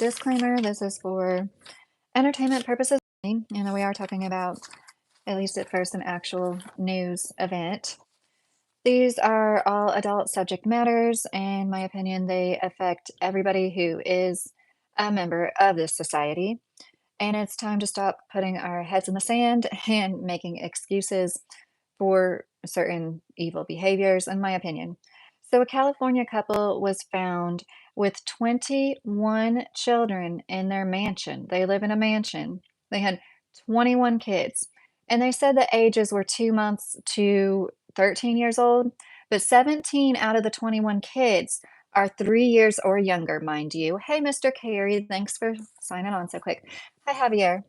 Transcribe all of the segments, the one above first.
disclaimer, this is for entertainment purposes only, and we are talking about, at least at first, an actual news event. These are all adult subject matters. In my opinion, they affect everybody who is a member of this society. And it's time to stop putting our heads in the sand and making excuses for certain evil behaviors, in my opinion. So, a California couple was found with 21 children in their mansion. They live in a mansion. They had 21 kids, and they said the ages were 2 months to 13 years old, but 17 out of the 21 kids are 3 years or younger, mind you. Hey, Mr. Carey, thanks for signing on so quick. Hi, Javier.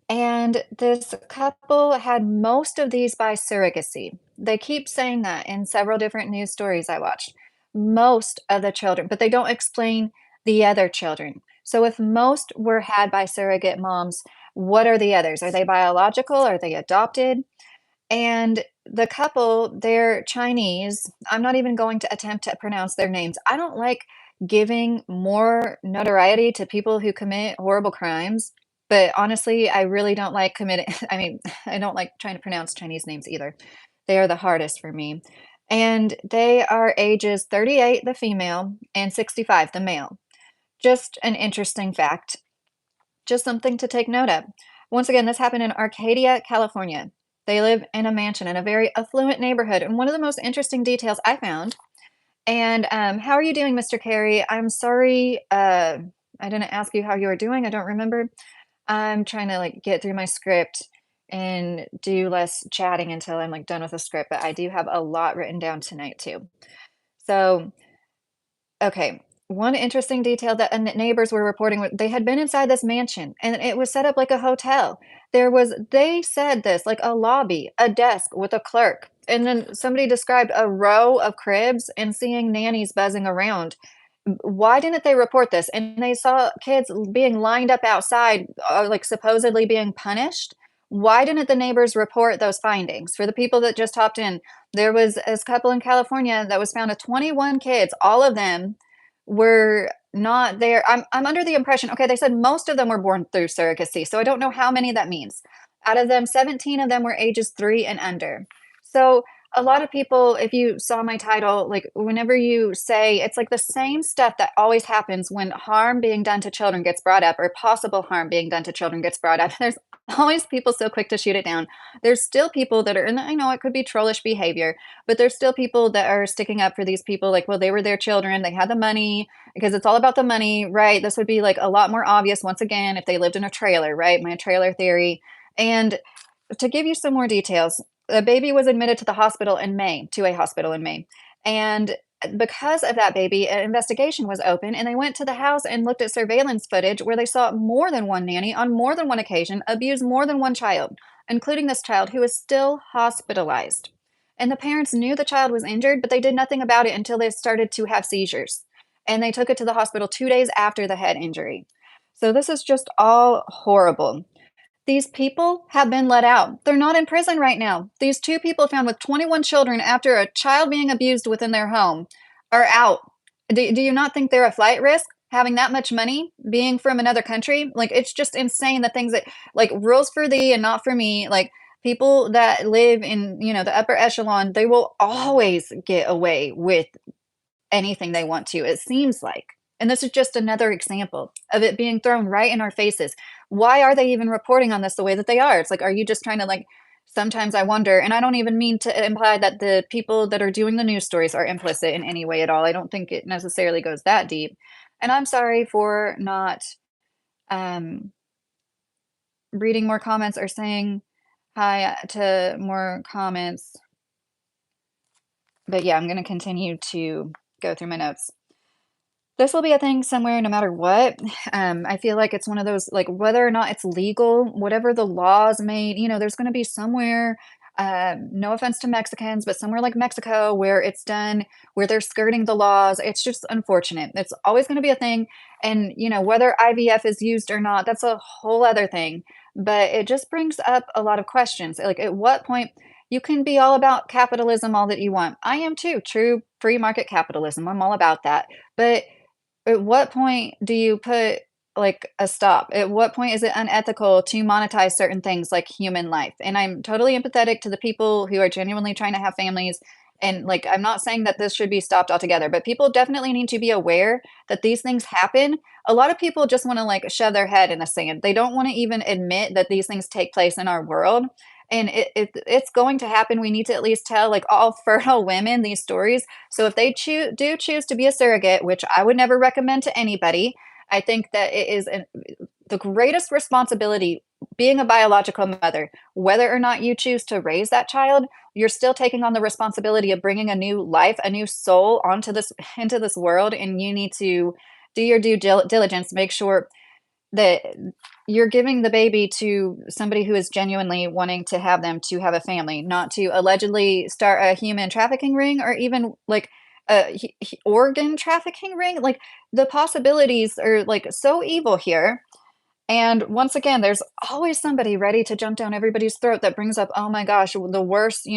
And this couple had most of these by surrogacy. They keep saying that in several different news stories I watched. Most of the children, but they don't explain the other children. So if most were had by surrogate moms, what are the others? Are they biological? Are they adopted? And the couple, they're Chinese. I'm not even going to attempt to pronounce their names. I don't like giving more notoriety to people who commit horrible crimes. But honestly, I really don't like committing, I mean, I don't like trying to pronounce Chinese names either. They are the hardest for me. And they are ages 38, the female, and 65, the male. Just an interesting fact, just something to take note of. Once again, this happened in Arcadia, California. They live in a mansion in a very affluent neighborhood. And one of the most interesting details I found, and how are you doing, Mr. Carey? I'm sorry, I didn't ask you how you were doing. I don't remember. I'm trying to like get through my script and do less chatting until I'm like done with the script, but I do have a lot written down tonight too. So, okay. One interesting detail that neighbors were reporting, they had been inside this mansion and it was set up like a hotel. They said this, like a lobby, a desk with a clerk. And then somebody described a row of cribs and seeing nannies buzzing around. Why didn't they report this? And they saw kids being lined up outside, like supposedly being punished. Why didn't the neighbors report those findings? For the people that just hopped in, there was this couple in California that was found with 21 kids. All of them were not there. I'm under the impression, okay, they said most of them were born through surrogacy. So I don't know how many that means. Out of them, 17 of them were ages 3 and under. So a lot of people, if you saw my title, like whenever you say, it's like the same stuff that always happens when harm being done to children gets brought up or possible harm being done to children gets brought up. There's always people so quick to shoot it down. There's still people that are, and I know it could be trollish behavior, but there's still people that are sticking up for these people like, well, they were their children, they had the money, because it's all about the money, right? This would be like a lot more obvious once again if they lived in a trailer, right? My trailer theory. And to give you some more details, the baby was admitted to a hospital in May. And because of that baby, an investigation was open, and they went to the house and looked at surveillance footage where they saw more than one nanny on more than one occasion abuse more than one child, including this child who is still hospitalized. And the parents knew the child was injured, but they did nothing about it until they started to have seizures. And they took it to the hospital 2 days after the head injury. So this is just all horrible. These people have been let out. They're not in prison right now. These two people found with 21 children after a child being abused within their home are out. Do you not think they're a flight risk? Having that much money, being from another country? Like, it's just insane the things that, like, rules for thee and not for me. Like, people that live in, the upper echelon, they will always get away with anything they want to, it seems like. And this is just another example of it being thrown right in our faces. Why are they even reporting on this the way that they are? It's like, are you just trying to like, sometimes I wonder, and I don't even mean to imply that the people that are doing the news stories are implicit in any way at all. I don't think it necessarily goes that deep. And I'm sorry for not um, reading more comments or saying hi to more comments. But yeah, I'm going to continue to go through my notes. This will be a thing somewhere no matter what. I feel like it's one of those, like, whether or not it's legal, whatever the laws made, there's going to be somewhere, no offense to Mexicans, but somewhere like Mexico where it's done, where they're skirting the laws. It's just unfortunate. It's always going to be a thing. And, whether IVF is used or not, that's a whole other thing. But it just brings up a lot of questions. Like, at what point you can be all about capitalism all that you want. I am too. True free market capitalism. I'm all about that. But at what point do you put like a stop? At what point is it unethical to monetize certain things like human life? And I'm totally empathetic to the people who are genuinely trying to have families. And like, I'm not saying that this should be stopped altogether, but people definitely need to be aware that these things happen. A lot of people just want to like shove their head in the sand. They don't want to even admit that these things take place in our world. And it's going to happen. We need to at least tell like all fertile women these stories. So if they do choose to be a surrogate, which I would never recommend to anybody, I think that it is the greatest responsibility being a biological mother. Whether or not you choose to raise that child, you're still taking on the responsibility of bringing a new life, a new soul onto this into this world, and you need to do your due diligence, make sure that you're giving the baby to somebody who is genuinely wanting to have them to have a family, not to allegedly start a human trafficking ring or even like a organ trafficking ring. Like the possibilities are like so evil here. And once again, there's always somebody ready to jump down everybody's throat that brings up, oh my gosh, the worst,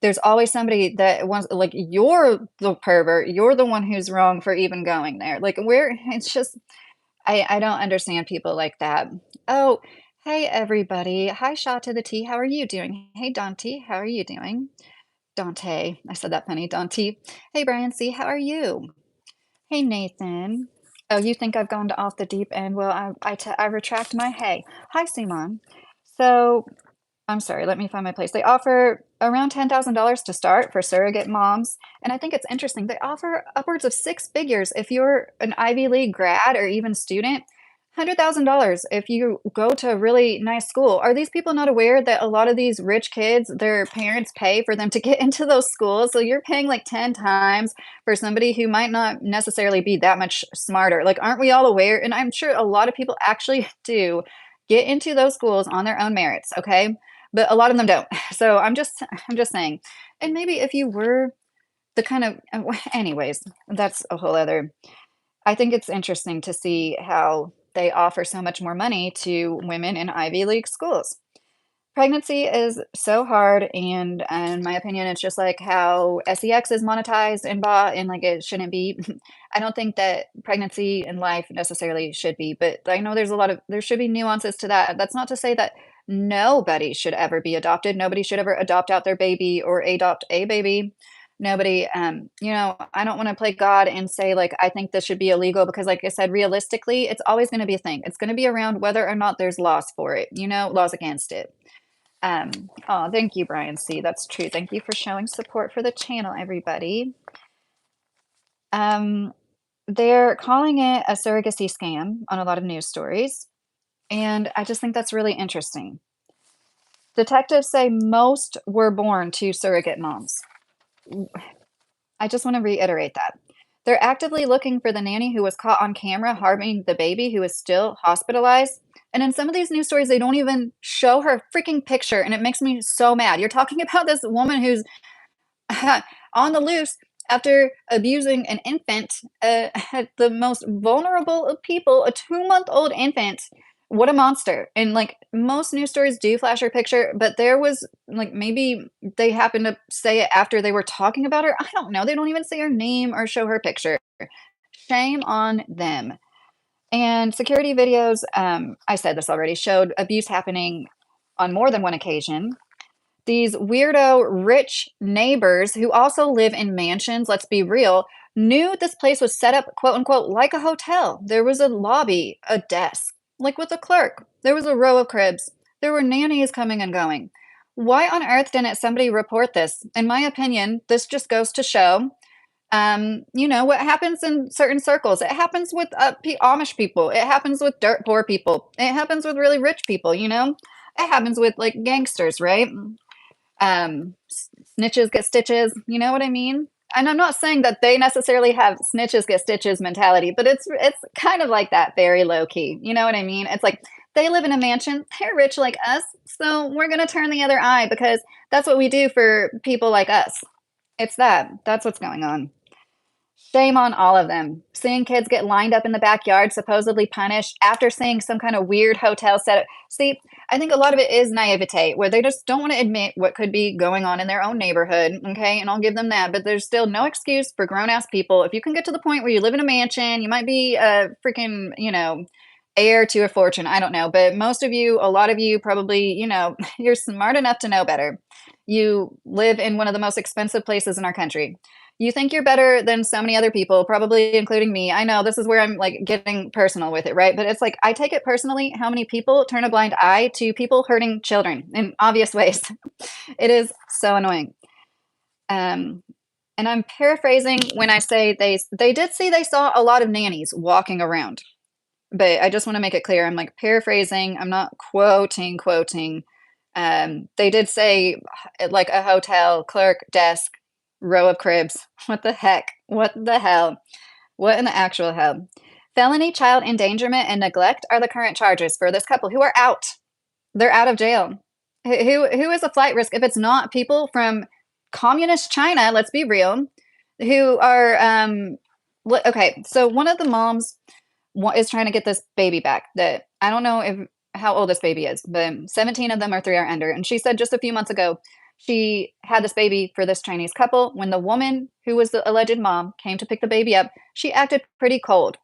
there's always somebody that wants, like, you're the pervert, you're the one who's wrong for even going there. Like, it's just, I don't understand people like that. Oh, hey everybody. Hi, Shaw to the T. How are you doing? Hey, Dante. How are you doing? Dante. I said that funny. Dante. Hey, Brian C. How are you? Hey, Nathan. Oh, you think I've gone off the deep end? Well, I retract my hey. Hi, Simon. So I'm sorry, let me find my place. They offer around $10,000 to start for surrogate moms. And I think it's interesting. They offer upwards of six figures if you're an Ivy League grad or even student. $100,000 if you go to a really nice school. Are these people not aware that a lot of these rich kids, their parents pay for them to get into those schools? So you're paying like 10 times for somebody who might not necessarily be that much smarter. Like, aren't we all aware? And I'm sure a lot of people actually do get into those schools on their own merits, okay? But a lot of them don't. So I'm just saying. And maybe if you were the kind of anyways, that's a whole other. I think it's interesting to see how they offer so much more money to women in Ivy League schools. Pregnancy is so hard, and in my opinion, it's just like how sex is monetized and bought, and like it shouldn't be. I don't think that pregnancy and life necessarily should be, but I know there should be nuances to that. That's not to say that nobody should ever be adopted. Nobody should ever adopt out their baby or adopt a baby. Nobody, I don't want to play God and say like I think this should be illegal because, like I said, realistically, it's always going to be a thing. It's going to be around whether or not there's laws for it, laws against it. Oh, thank you, Brian C. That's true. Thank you for showing support for the channel, everybody. They're calling it a surrogacy scam on a lot of news stories, and I just think that's really interesting. Detectives say most were born to surrogate moms. I just want to reiterate that. They're actively looking for the nanny who was caught on camera harming the baby who is still hospitalized. And in some of these news stories, they don't even show her freaking picture, and it makes me so mad. You're talking about this woman who's on the loose after abusing an infant, the most vulnerable of people, a 2-month-old infant. What a monster. And like most news stories do flash her picture, but there was like maybe they happened to say it after they were talking about her. I don't know. They don't even say her name or show her picture. Shame on them. And security videos, I said this already, showed abuse happening on more than one occasion. These weirdo rich neighbors who also live in mansions, let's be real, knew this place was set up, quote unquote, like a hotel. There was a lobby, a desk, like with a clerk. There was a row of cribs. There were nannies coming and going. Why on earth didn't somebody report this? In my opinion, this just goes to show what happens in certain circles. It happens with Amish people. It happens with dirt poor people. It happens with really rich people, It happens with like gangsters, right? Snitches get stitches, you know what I mean? And I'm not saying that they necessarily have snitches get stitches mentality, but it's kind of like that, very low key. You know what I mean? It's like they live in a mansion, they're rich like us, so we're gonna turn the other eye because that's what we do for people like us. That's what's going on. Shame on all of them. Seeing kids get lined up in the backyard, supposedly punished after seeing some kind of weird hotel setup. See, I think a lot of it is naivete, where they just don't want to admit what could be going on in their own neighborhood. Okay, and I'll give them that. But there's still no excuse for grown ass people. If you can get to the point where you live in a mansion, you might be a freaking, heir to a fortune. I don't know, but most of you, a lot of you probably, you're smart enough to know better. You live in one of the most expensive places in our country. You think you're better than so many other people, probably including me. I know this is where I'm like getting personal with it, right? But it's like I take it personally how many people turn a blind eye to people hurting children in obvious ways. It is so annoying. Um, and I'm paraphrasing when I say they did say they saw a lot of nannies walking around, but I just want to make it clear. I'm like paraphrasing. I'm not quoting. They did say like a hotel clerk desk, row of cribs. What the heck? What the hell? What in the actual hell? Felony child endangerment and neglect are the current charges for this couple who are out. They're out of jail. Who is a flight risk if it's not people from communist China? Let's be real. Who are okay? So one of the moms is trying to get this baby back. That I don't know if how old this baby is, but 17 of them are 3 or under. And she said just a few months ago she had this baby for this Chinese couple. When the woman who was the alleged mom came to pick the baby up, she acted pretty cold,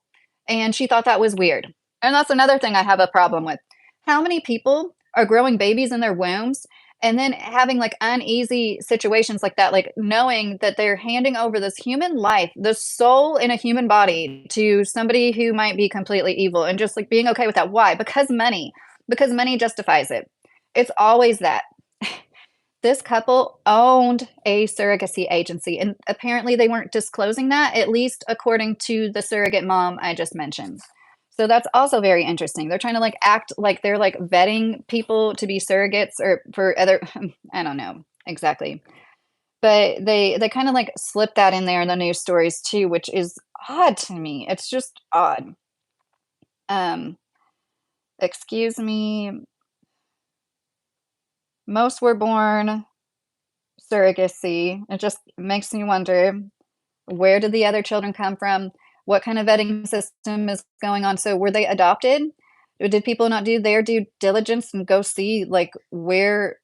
and she thought that was weird. And that's another thing I have a problem with. How many people are growing babies in their wombs and then having like uneasy situations like that, like knowing that they're handing over this human life, the soul in a human body to somebody who might be completely evil and just like being okay with that. Why? Because money justifies it. It's always that. This couple owned a surrogacy agency, and apparently they weren't disclosing that, at least according to the surrogate mom I just mentioned. So that's also very interesting. They're trying to like act like they're like vetting people to be surrogates or for other I don't know exactly. But they kind of like slip that in there in the news stories too, which is odd to me. It's just odd. Um excuse me. Most were born surrogacy. It just makes me wonder, where did the other children come from? What kind of vetting system is going on? So were they adopted? Or did people not do their due diligence and go see like where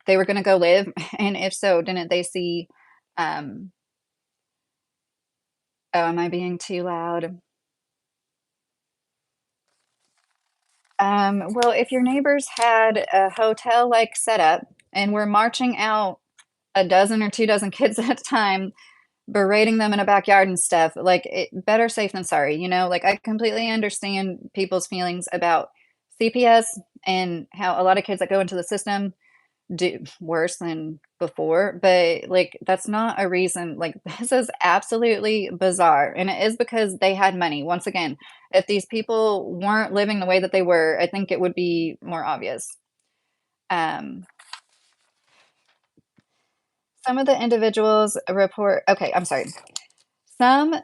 they were going to go live? And if so, didn't they see? Um, oh, am I being too loud? Well, if your neighbors had a hotel like setup and were marching out a dozen or 2 dozen kids at a time, berating them in a backyard and stuff, like, better safe than sorry, Like, I completely understand people's feelings about CPS and how a lot of kids that go into the system do worse than before, but, like, that's not a reason. Like, this is absolutely bizarre, and it is because they had money. Once again, if these people weren't living the way that they were, I think it would be more obvious. Um some of the individuals report okay, I'm sorry. Some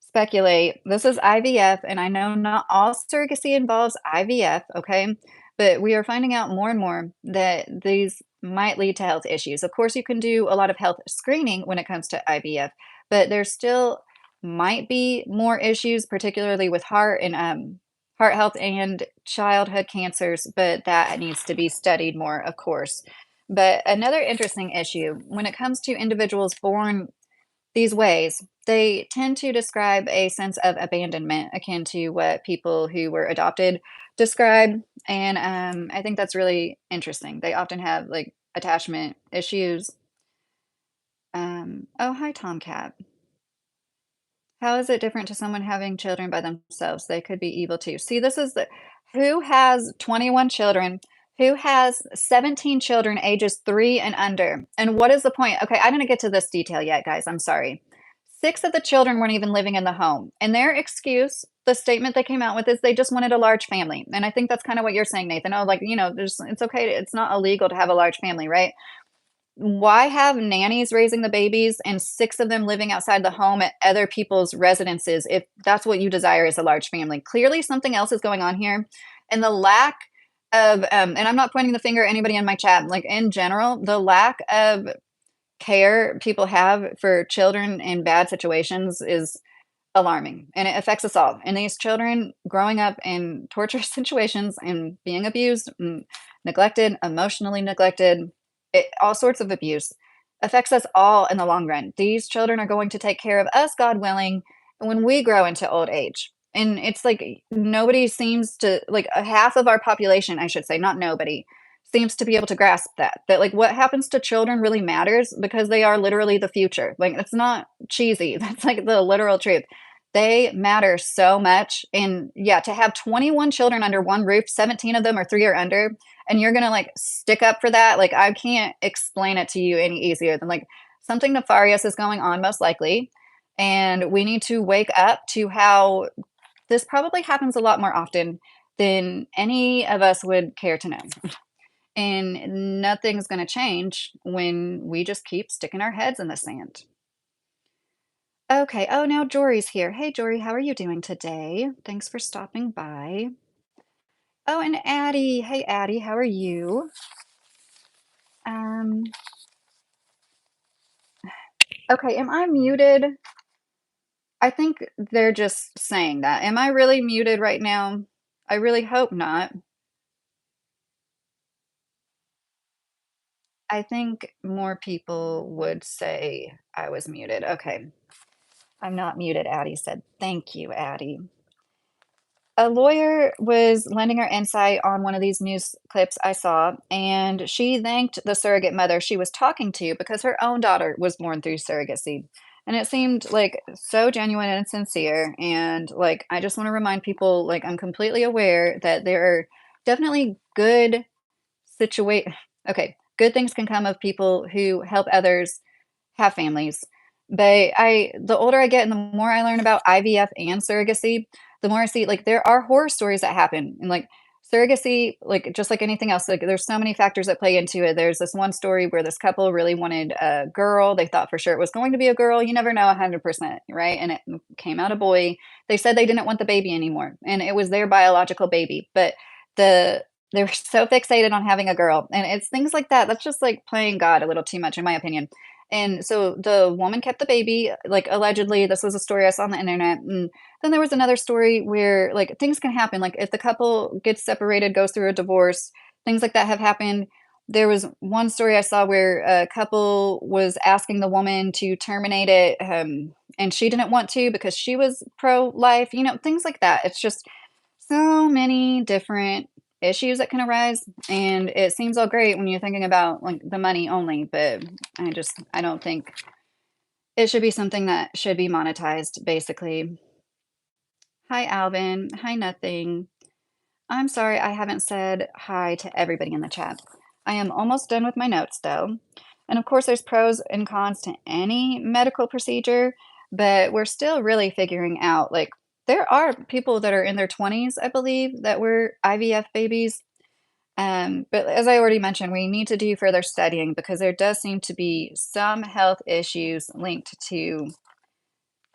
speculate this is IVF, and I know not all surrogacy involves IVF, okay? But we are finding out more and more that these might lead to health issues. Of course, you can do a lot of health screening when it comes to IVF, but there still might be more issues, particularly with heart and heart health and childhood cancers, but that needs to be studied more, of course. But another interesting issue when it comes to individuals born these ways, they tend to describe a sense of abandonment akin to what people who were adopted describe, and, I think that's really interesting. They often have, like, attachment issues. Oh, hi, Tomcat. How is it different to someone having children by themselves? They could be evil too. See, this is the who has 21 children? Who has 17 children ages 3 and under? And what is the point? Okay, I didn't get to this detail yet, guys. I'm sorry. 6 of the children weren't even living in the home. And their excuse, the statement they came out with is they just wanted a large family. And I think that's kind of what you're saying, Nathan. Oh, like, there's it's okay. It's not illegal to have a large family, right? Why have nannies raising the babies and 6 of them living outside the home at other people's residences if that's what you desire is a large family? Clearly, something else is going on here. And the lack of, and I'm not pointing the finger at anybody in my chat, like in general, the lack of care people have for children in bad situations is alarming, and it affects us all. And these children growing up in torturous situations and being abused, neglected, emotionally neglected, all sorts of abuse affects us all in the long run. These children are going to take care of us, God willing, when we grow into old age. And it's like nobody seems to like half of our population, I should say, not nobody, seems to be able to grasp that. That like what happens to children really matters because they are literally the future. Like it's not cheesy. That's like the literal truth. They matter so much. And yeah, to have 21 children under one roof, 17 of them are 3 or under, and you're gonna like stick up for that. Like I can't explain it to you any easier than like something nefarious is going on, most likely. And we need to wake up to how this probably happens a lot more often than any of us would care to know. And nothing's going to change when we just keep sticking our heads in the sand. Okay. Oh, now Jory's here. Hey, Jory, how are you doing today? Thanks for stopping by. Oh, and Addie. Hey, Addie, how are you? Um, okay. Am I muted? I think they're just saying that. Am I really muted right now? I really hope not. I think more people would say I was muted. Okay. I'm not muted, Addie said. Thank you, Addie. A lawyer was lending her insight on one of these news clips I saw, and she thanked the surrogate mother she was talking to because her own daughter was born through surrogacy. And it seemed like so genuine and sincere. And like, I just want to remind people like, I'm completely aware that there are definitely good situate okay, good things can come of people who help others have families. But the older I get and the more I learn about IVF and surrogacy, the more I see like there are horror stories that happen. And like surrogacy, like just like anything else, like there's so many factors that play into it. There's this one story where this couple really wanted a girl. They thought for sure it was going to be a girl. You never know 100%, right? And it came out a boy. They said they didn't want the baby anymore, and it was their biological baby. But the they were so fixated on having a girl, and it's things like that. That's just like playing God a little too much, in my opinion. And so the woman kept the baby, like allegedly. This was a story I saw on the internet. And then there was another story where like things can happen. Like if the couple gets separated, goes through a divorce, things like that have happened. There was one story I saw where a couple was asking the woman to terminate it, and she didn't want to because she was pro life, things like that. It's just so many different issues that can arise, and it seems all great when you're thinking about like the money only, but I don't think it should be something that should be monetized, basically. Hi, Alvin. Hi, nothing. I'm sorry I haven't said hi to everybody in the chat. I am almost done with my notes though. And of course, there's pros and cons to any medical procedure, but we're still really figuring out like there are people that are in their 20s, I believe, that were IVF babies. But as I already mentioned, we need to do further studying because there does seem to be some health issues linked to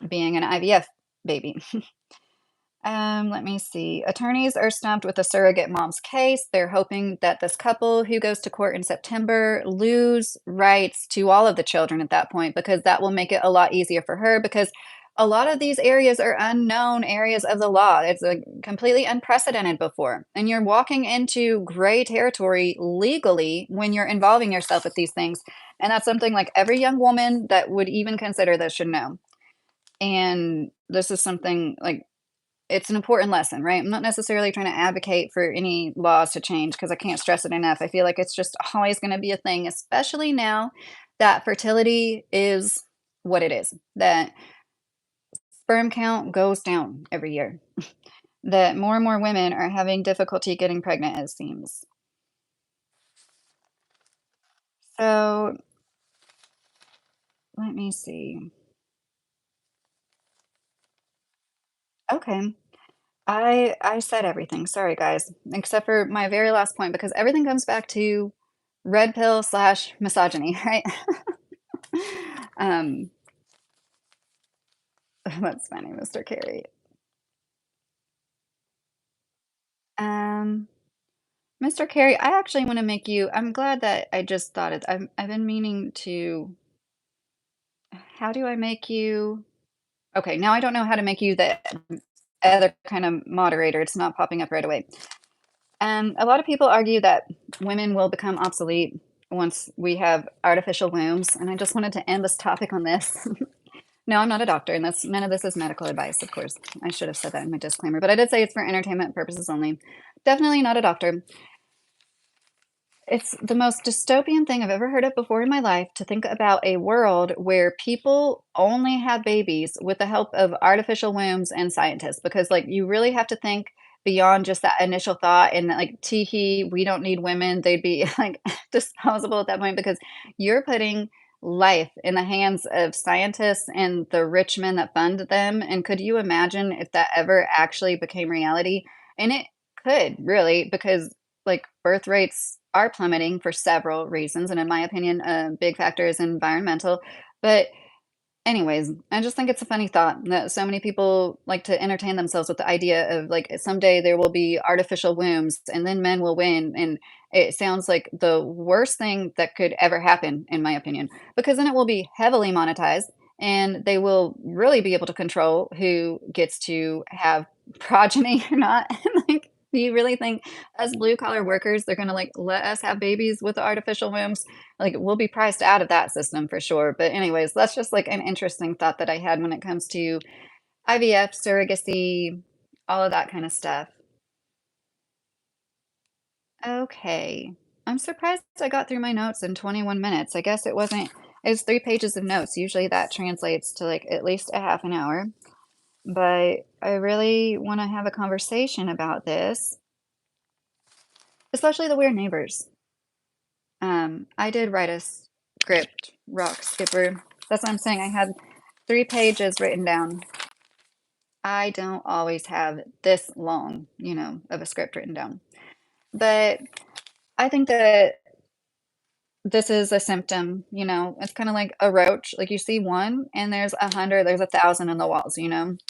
being an IVF baby. Let me see. Attorneys are stumped with the surrogate mom's case. They're hoping that this couple who goes to court in September lose rights to all of the children at that point because that will make it a lot easier for her because a lot of these areas are unknown areas of the law. It's completely unprecedented before. And you're walking into gray territory legally when you're involving yourself with these things. And that's something like every young woman that would even consider this should know. And this is something like it's an important lesson, right? I'm not necessarily trying to advocate for any laws to change because I can't stress it enough. I feel like it's just always going to be a thing, especially now that fertility is what it is, that sperm count goes down every year, that more and more women are having difficulty getting pregnant, it seems. So let me see. Okay. I said everything. Sorry, guys, except for my very last point because everything comes back to red pill slash misogyny, right? um, that's funny, Mr. Carey. Um, Mr. Carey, I actually want to make you. I'm glad that I just thought it. I've been meaning to. How do I make you? Okay, now I don't know how to make you the other kind of moderator. It's not popping up right away. A lot of people argue that women will become obsolete once we have artificial wombs, and I just wanted to end this topic on this. No, I'm not a doctor, and that's none of this is medical advice, of course. I should have said that in my disclaimer, but I did say it's for entertainment purposes only. Definitely not a doctor. It's the most dystopian thing I've ever heard of before in my life to think about a world where people only have babies with the help of artificial wombs and scientists. Because, like, you really have to think beyond just that initial thought and like, teehee, we don't need women. They'd be like disposable at that point because you're putting life in the hands of scientists and the rich men that fund them. And could you imagine if that ever actually became reality? And it could really, because like birth rates are plummeting for several reasons, and in my opinion, a big factor is environmental. But anyways, I just think it's a funny thought that so many people like to entertain themselves with the idea of like someday there will be artificial wombs and then men will win. And it sounds like the worst thing that could ever happen, in my opinion, because then it will be heavily monetized and they will really be able to control who gets to have progeny or not. Like, do you really think us blue collar workers, they're going to like let us have babies with artificial wombs? Like, we'll be priced out of that system for sure. But anyways, that's just like an interesting thought that I had when it comes to IVF, surrogacy, all of that kind of stuff. Okay. I'm surprised I got through my notes in 21 minutes. I guess it wasn't, it was 3 pages of notes. Usually that translates to like at least a half an hour. But I really want to have a conversation about this, especially the weird neighbors. I did write a script, Rock Skipper. That's what I'm saying. I had 3 pages written down. I don't always have this long, of a script written down. But I think that this is a symptom. It's kind of like a roach. Like you see one and there's 100, there's 1,000 in the walls.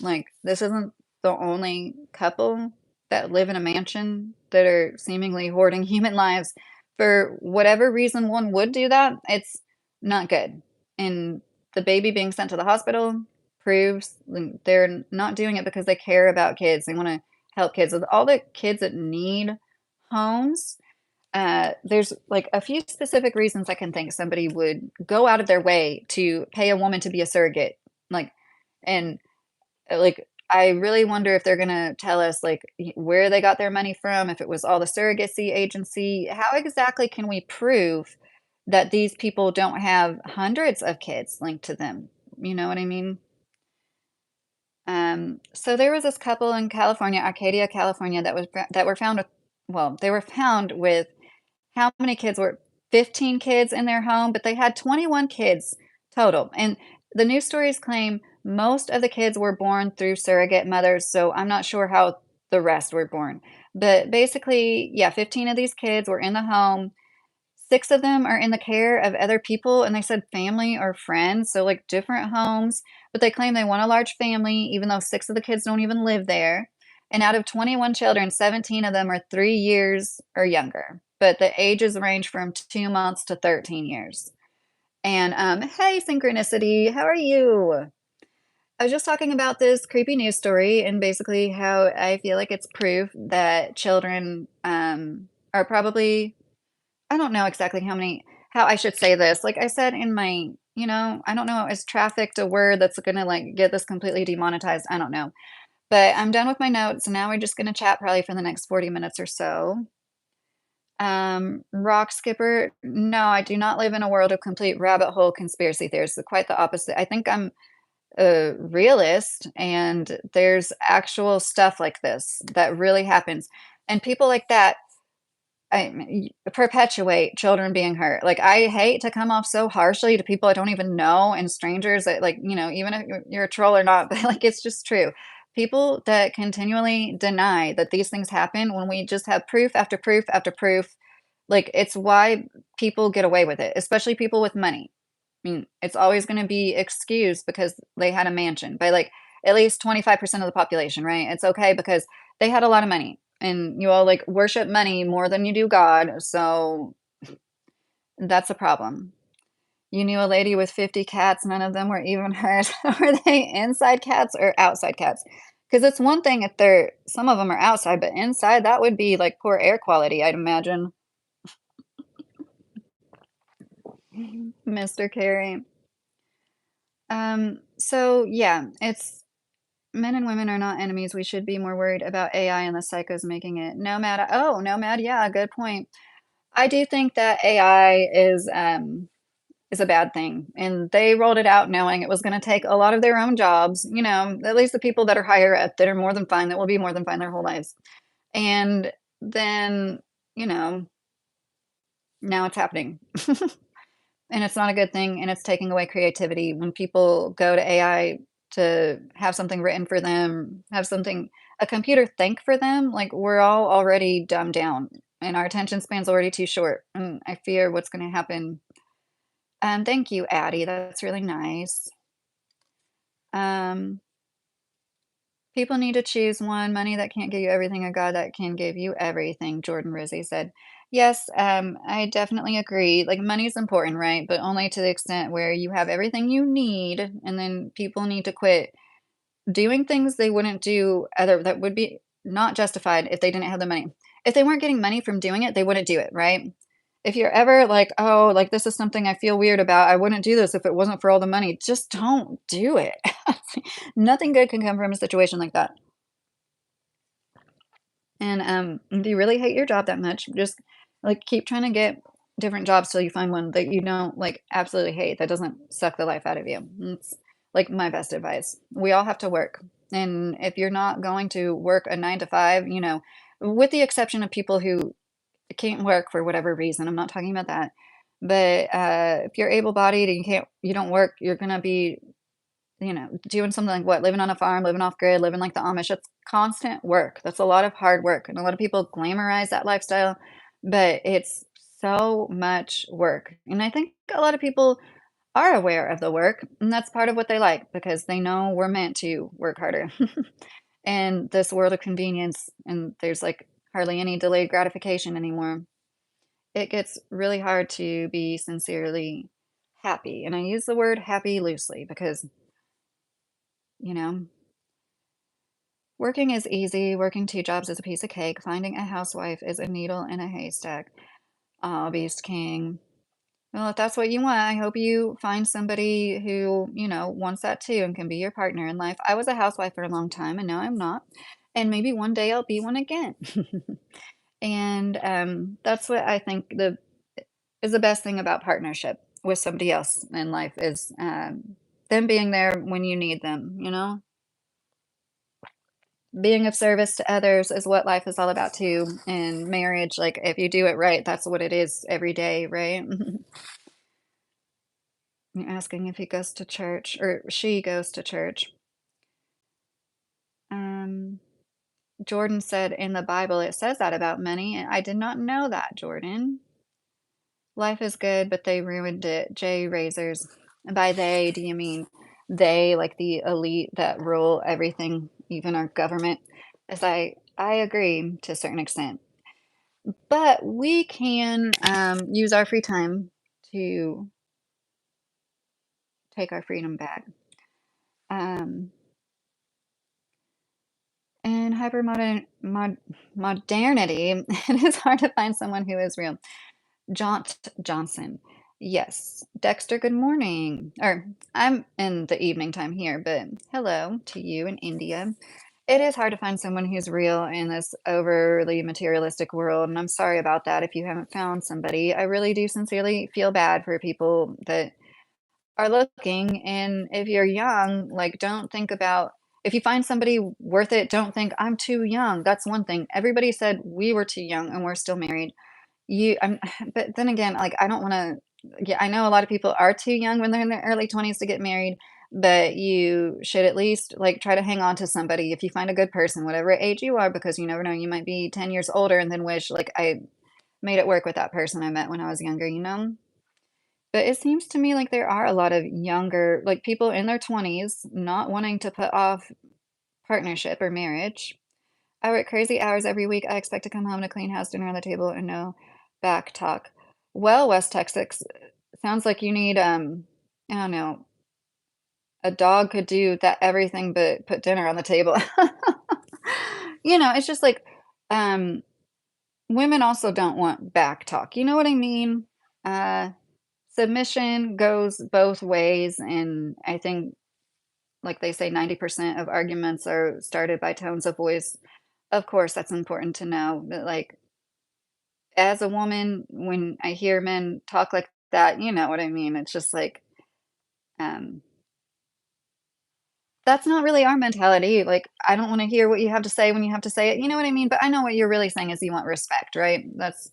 Like this isn't the only couple that live in a mansion that are seemingly hoarding human lives. For whatever reason one would do that, it's not good. And the baby being sent to the hospital proves they're not doing it because they care about kids. They want to help kids. With all the kids that need homes, there's like a few specific reasons I can think somebody would go out of their way to pay a woman to be a surrogate. Like, and like, I really wonder if they're gonna tell us like where they got their money from, if it was all the surrogacy agency. How exactly can we prove that these people don't have hundreds of kids linked to them? You know what I mean? So there was this couple in California, Arcadia, California, that were found with, well, they were found with how many kids were 15 kids in their home, but they had 21 kids total. And the news stories claim most of the kids were born through surrogate mothers, so I'm not sure how the rest were born. But basically, yeah, 15 of these kids were in the home. 6 of them are in the care of other people, and they said family or friends, so like different homes, but they claim they want a large family, even though 6 of the kids don't even live there. And out of 21 children, 17 of them are 3 years or younger, but the ages range from 2 months to 13 years. And hey, Synchronicity, how are you? I was just talking about this creepy news story and basically how I feel like it's proof that children are probably, I don't know exactly how I should say this. Like I said in my, I don't know, is trafficked a word that's gonna like get this completely demonetized? I don't know. But I'm done with my notes, and now we're just gonna chat probably for the next 40 minutes or so. Rock Skipper, no, I do not live in a world of complete rabbit hole conspiracy theories. Quite the opposite. I think I'm a realist, and there's actual stuff like this that really happens. And people like that perpetuate children being hurt. Like, I hate to come off so harshly to people I don't even know and strangers that, like, even if you're a troll or not, but like, it's just true. People that continually deny that these things happen when we just have proof after proof after proof, like, it's why people get away with it, especially people with money. I mean, it's always going to be excused because they had a mansion by like at least 25% of the population, right? It's okay because they had a lot of money and you all like worship money more than you do God. So that's a problem. You knew a lady with 50 cats, none of them were even hers. Were they inside cats or outside cats? Because it's one thing if some of them are outside, but inside that would be like poor air quality, I'd imagine. Mr. Carey. So yeah, it's men and women are not enemies. We should be more worried about AI and the psychos making it. Nomad, oh, Nomad, yeah, good point. I do think that AI is a bad thing, and they rolled it out knowing it was going to take a lot of their own jobs. You know, at least the people that are higher up that are more than fine, that will be more than fine their whole lives. And then, you know, now it's happening. And it's not a good thing, and it's taking away creativity when people go to AI to have something written for them, have something a computer think for them, like, we're all already dumbed down, and our attention span's already too short, and I fear what's gonna happen. Thank you, Addie, that's really nice. Um, People need to choose one, money that can't give you everything, a God that can give you everything, Jordan Rizzi said. Yes, I definitely agree. Like, money's important, right? But only to the extent where you have everything you need, and then people need to quit doing things they wouldn't do other that would be not justified if they didn't have the money. If they weren't getting money from doing it, they wouldn't do it, right? If you're ever like, "Oh, like, this is something I feel weird about. I wouldn't do this if it wasn't for all the money." Just don't do it. Nothing good can come from a situation like that. And, if you really hate your job that much, just, like, keep trying to get different jobs till you find one that you don't, like, absolutely hate, that doesn't suck the life out of you. It's, like, my best advice. We all have to work, and if you're not going to work a 9 to 5, you know, with the exception of people who can't work for whatever reason, I'm not talking about that, but, if you're able-bodied and you don't work, you're gonna be, you know, doing something like what? Living on a farm, living off grid, living like the Amish. It's constant work. That's a lot of hard work. And a lot of people glamorize that lifestyle, but it's so much work. And I think a lot of people are aware of the work, and that's part of what they like because they know we're meant to work harder. And this world of convenience, and there's like hardly any delayed gratification anymore. It gets really hard to be sincerely happy. And I use the word happy loosely because, you know, working is easy, working 2 jobs is a piece of cake, finding a housewife is a needle in a haystack. Aw, Beast King. Well, if that's what you want, I hope you find somebody who, you know, wants that too and can be your partner in life. I was a housewife for a long time, and now I'm not, and maybe one day I'll be one again. And, that's what I think the best thing about partnership with somebody else in life is, them being there when you need them, you know? Being of service to others is what life is all about too, and marriage, like, if you do it right, that's what it is every day, right? You're asking if he goes to church or she goes to church. Um, Jordan said in the Bible it says that about money, and I did not know that, Jordan. Life is good, but they ruined it. J Razors. And by they, do you mean they, like the elite that rule everything, even our government? As I agree to a certain extent. But we can, use our free time to take our freedom back. Um, in modernity, it is hard to find someone who is real. Jaunt Johnson. Yes. Dexter, good morning. Or I'm in the evening time here, but hello to you in India. It is hard to find someone who's real in this overly materialistic world, and I'm sorry about that if you haven't found somebody. I really do sincerely feel bad for people that are looking, and if you're young, like, don't think about if you find somebody worth it, don't think, "I'm too young." That's one thing. Everybody said we were too young, and we're still married. But then again, like, I don't wanna yeah, I know a lot of people are too young when they're in their early 20s to get married, but you should at least, like, try to hang on to somebody if you find a good person, whatever age you are, because you never know, you might be 10 years older and then wish, like, I made it work with that person I met when I was younger, you know? But it seems to me like there are a lot of younger like, people in their 20s not wanting to put off partnership or marriage. I work crazy hours every week. I expect to come home to clean house, dinner on the table, and no back talk. Well, West Texas, sounds like you need, I don't know, a dog could do that everything but put dinner on the table. You know, it's just like, women also don't want back talk. You know what I mean? Uh, submission goes both ways, and I think, like they say, 90% of arguments are started by tones of voice. Of course, that's important to know, but, like, as a woman, when I hear men talk like that, you know what I mean? It's just like, um, that's not really our mentality. Like, I don't wanna hear what you have to say when you have to say it, you know what I mean? But I know what you're really saying is you want respect, right? That's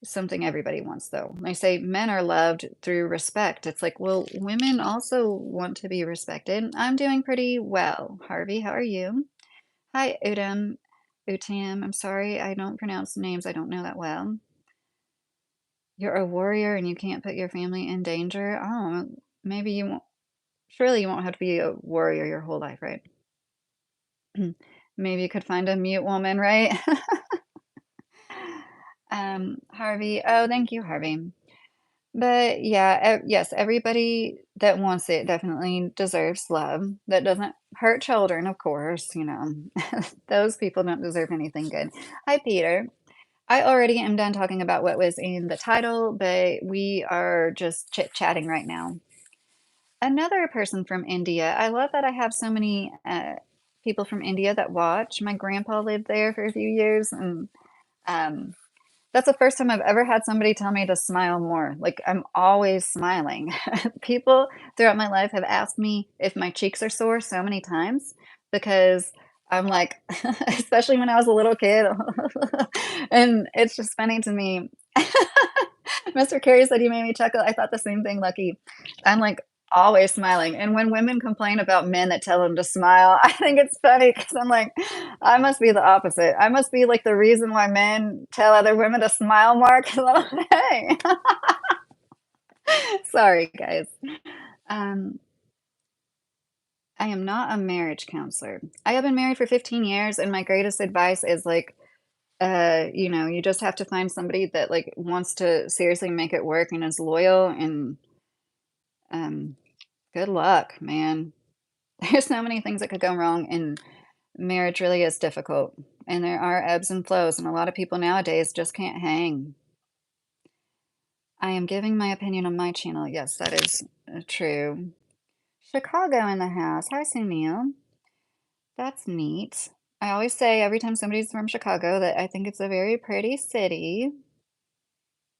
something everybody wants, though. They say men are loved through respect. It's like, well, women also want to be respected. I'm doing pretty well. Harvey, how are you? Hi, Utam. I'm sorry, I don't pronounce names. I don't know that well. You're a warrior and you can't put your family in danger. Oh, maybe you won't. Surely you won't have to be a warrior your whole life, right? Maybe you could find a mute woman, right? Harvey. Oh, thank you, Harvey. But yeah, yes, everybody that wants it definitely deserves love. That doesn't hurt children, of course, you know. Those people don't deserve anything good. Hi, Peter. I already am done talking about what was in the title, but we are just chit-chatting right now. Another person from India. I love that I have so many people from India that watch. My grandpa lived there for a few years, and um, that's the first time I've ever had somebody tell me to smile more. Like, I'm always smiling. People throughout my life have asked me if my cheeks are sore so many times because I'm like, especially when I was a little kid. And it's just funny to me. Mr. Carey said he made me chuckle. I thought the same thing, Lucky. I'm like always smiling. And when women complain about men that tell them to smile, I think it's funny because I'm like, I must be the opposite. I must be like the reason why men tell other women to smile more. Because I'm like, hey, sorry, guys. Um, I am not a marriage counselor. I have been married for 15 years, and my greatest advice is like, you know, you just have to find somebody that like wants to seriously make it work and is loyal and um good luck, man. There's so many things that could go wrong, and marriage really is difficult. And there are ebbs and flows, and a lot of people nowadays just can't hang. I am giving my opinion on my channel. Yes, that is true. Chicago in the house. Hi, Sunil. That's neat. I always say every time somebody's from Chicago that I think it's a very pretty city.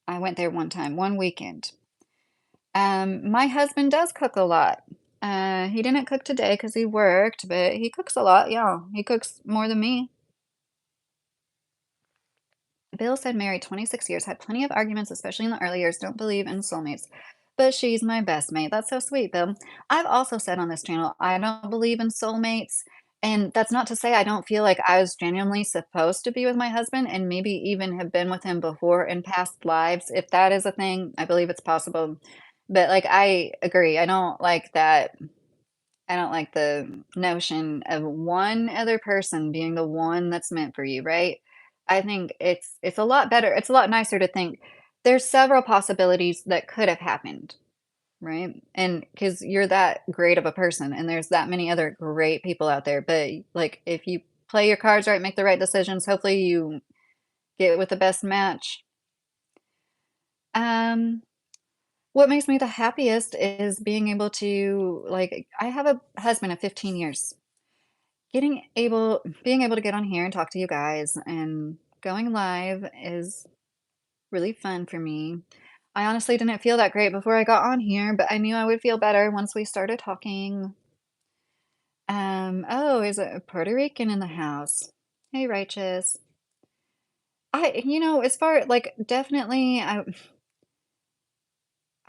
I went there one time, one weekend. My husband does cook a lot. He didn't cook today because he worked, but he cooks a lot. Yeah, he cooks more than me. Bill said married 26 years, had plenty of arguments, especially in the early years, don't believe in soulmates. But she's my best mate. That's so sweet, Bill. I've also said on this channel, I don't believe in soulmates. And that's not to say I don't feel like I was genuinely supposed to be with my husband and maybe even have been with him before in past lives. If that is a thing, I believe it's possible. But like, I agree. I don't like the notion of one other person being the one that's meant for you, right? I think it's a lot better. It's a lot nicer to think there's several possibilities that could have happened, right? And because you're that great of a person, and there's that many other great people out there. But like, if you play your cards right, make the right decisions, hopefully you get with the best match. Um, what makes me the happiest is being able to like. I have a husband of 15 years. Being able to get on here and talk to you guys and going live is really fun for me. I honestly didn't feel that great before I got on here, but I knew I would feel better once we started talking. Oh, is a Puerto Rican in the house? Hey, Righteous. As far like definitely, I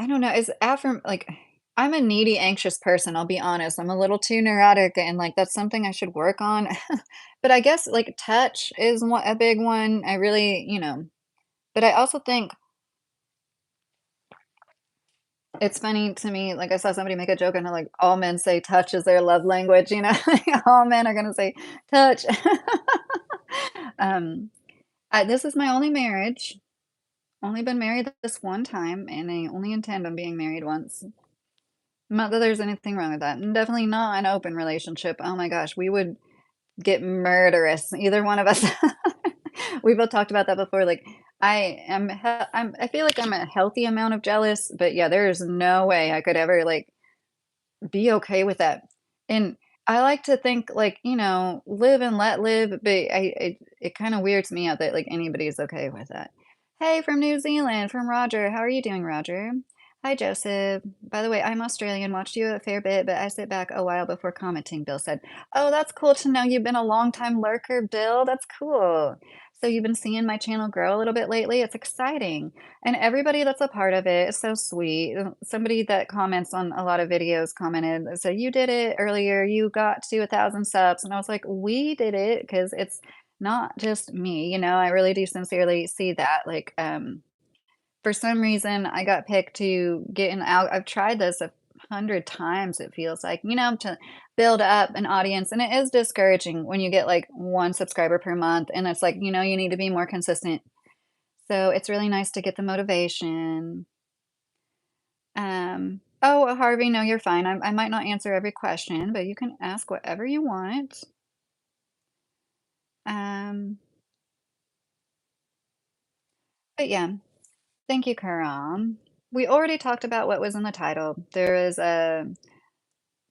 don't know. Is affirm like I'm a needy, anxious person, I'll be honest. I'm a little too neurotic and like that's something I should work on. But I guess like touch is a big one. I really, but I also think it's funny to me. Like I saw somebody make a joke and like all men say touch is their love language, all men are gonna say touch. um, this is my only marriage. Only been married this one time, and I only intend on being married once. Not that there's anything wrong with that, and definitely not an open relationship. Oh my gosh, we would get murderous, either one of us. We both talked about that before, like, I feel like I'm a healthy amount of jealous, but yeah, there is no way I could ever like be okay with that. And I like to think like, live and let live, but it kind of weirds me out that like anybody's okay with that. Hey, from New Zealand, from Roger. How are you doing, Roger? Hi, Joseph. By the way, I'm Australian, watched you a fair bit, but I sit back a while before commenting, Bill said. Oh, that's cool to know you've been a long time lurker, Bill. That's cool. So you've been seeing my channel grow a little bit lately. It's exciting. And everybody that's a part of it is so sweet. Somebody that comments on a lot of videos commented, so you did it earlier, you got to 1,000 subs. And I was like, we did it because it's not just me, I really do sincerely see that. Like, for some reason, I got picked to get in out. I've tried this 100 times, it feels like, to build up an audience. And it is discouraging when you get like one subscriber per month. And it's like, you need to be more consistent, so it's really nice to get the motivation. Oh, Harvey, no, you're fine. I might not answer every question, but you can ask whatever you want. Um, but yeah, thank you, Karam. We already talked about what was in the title. There is a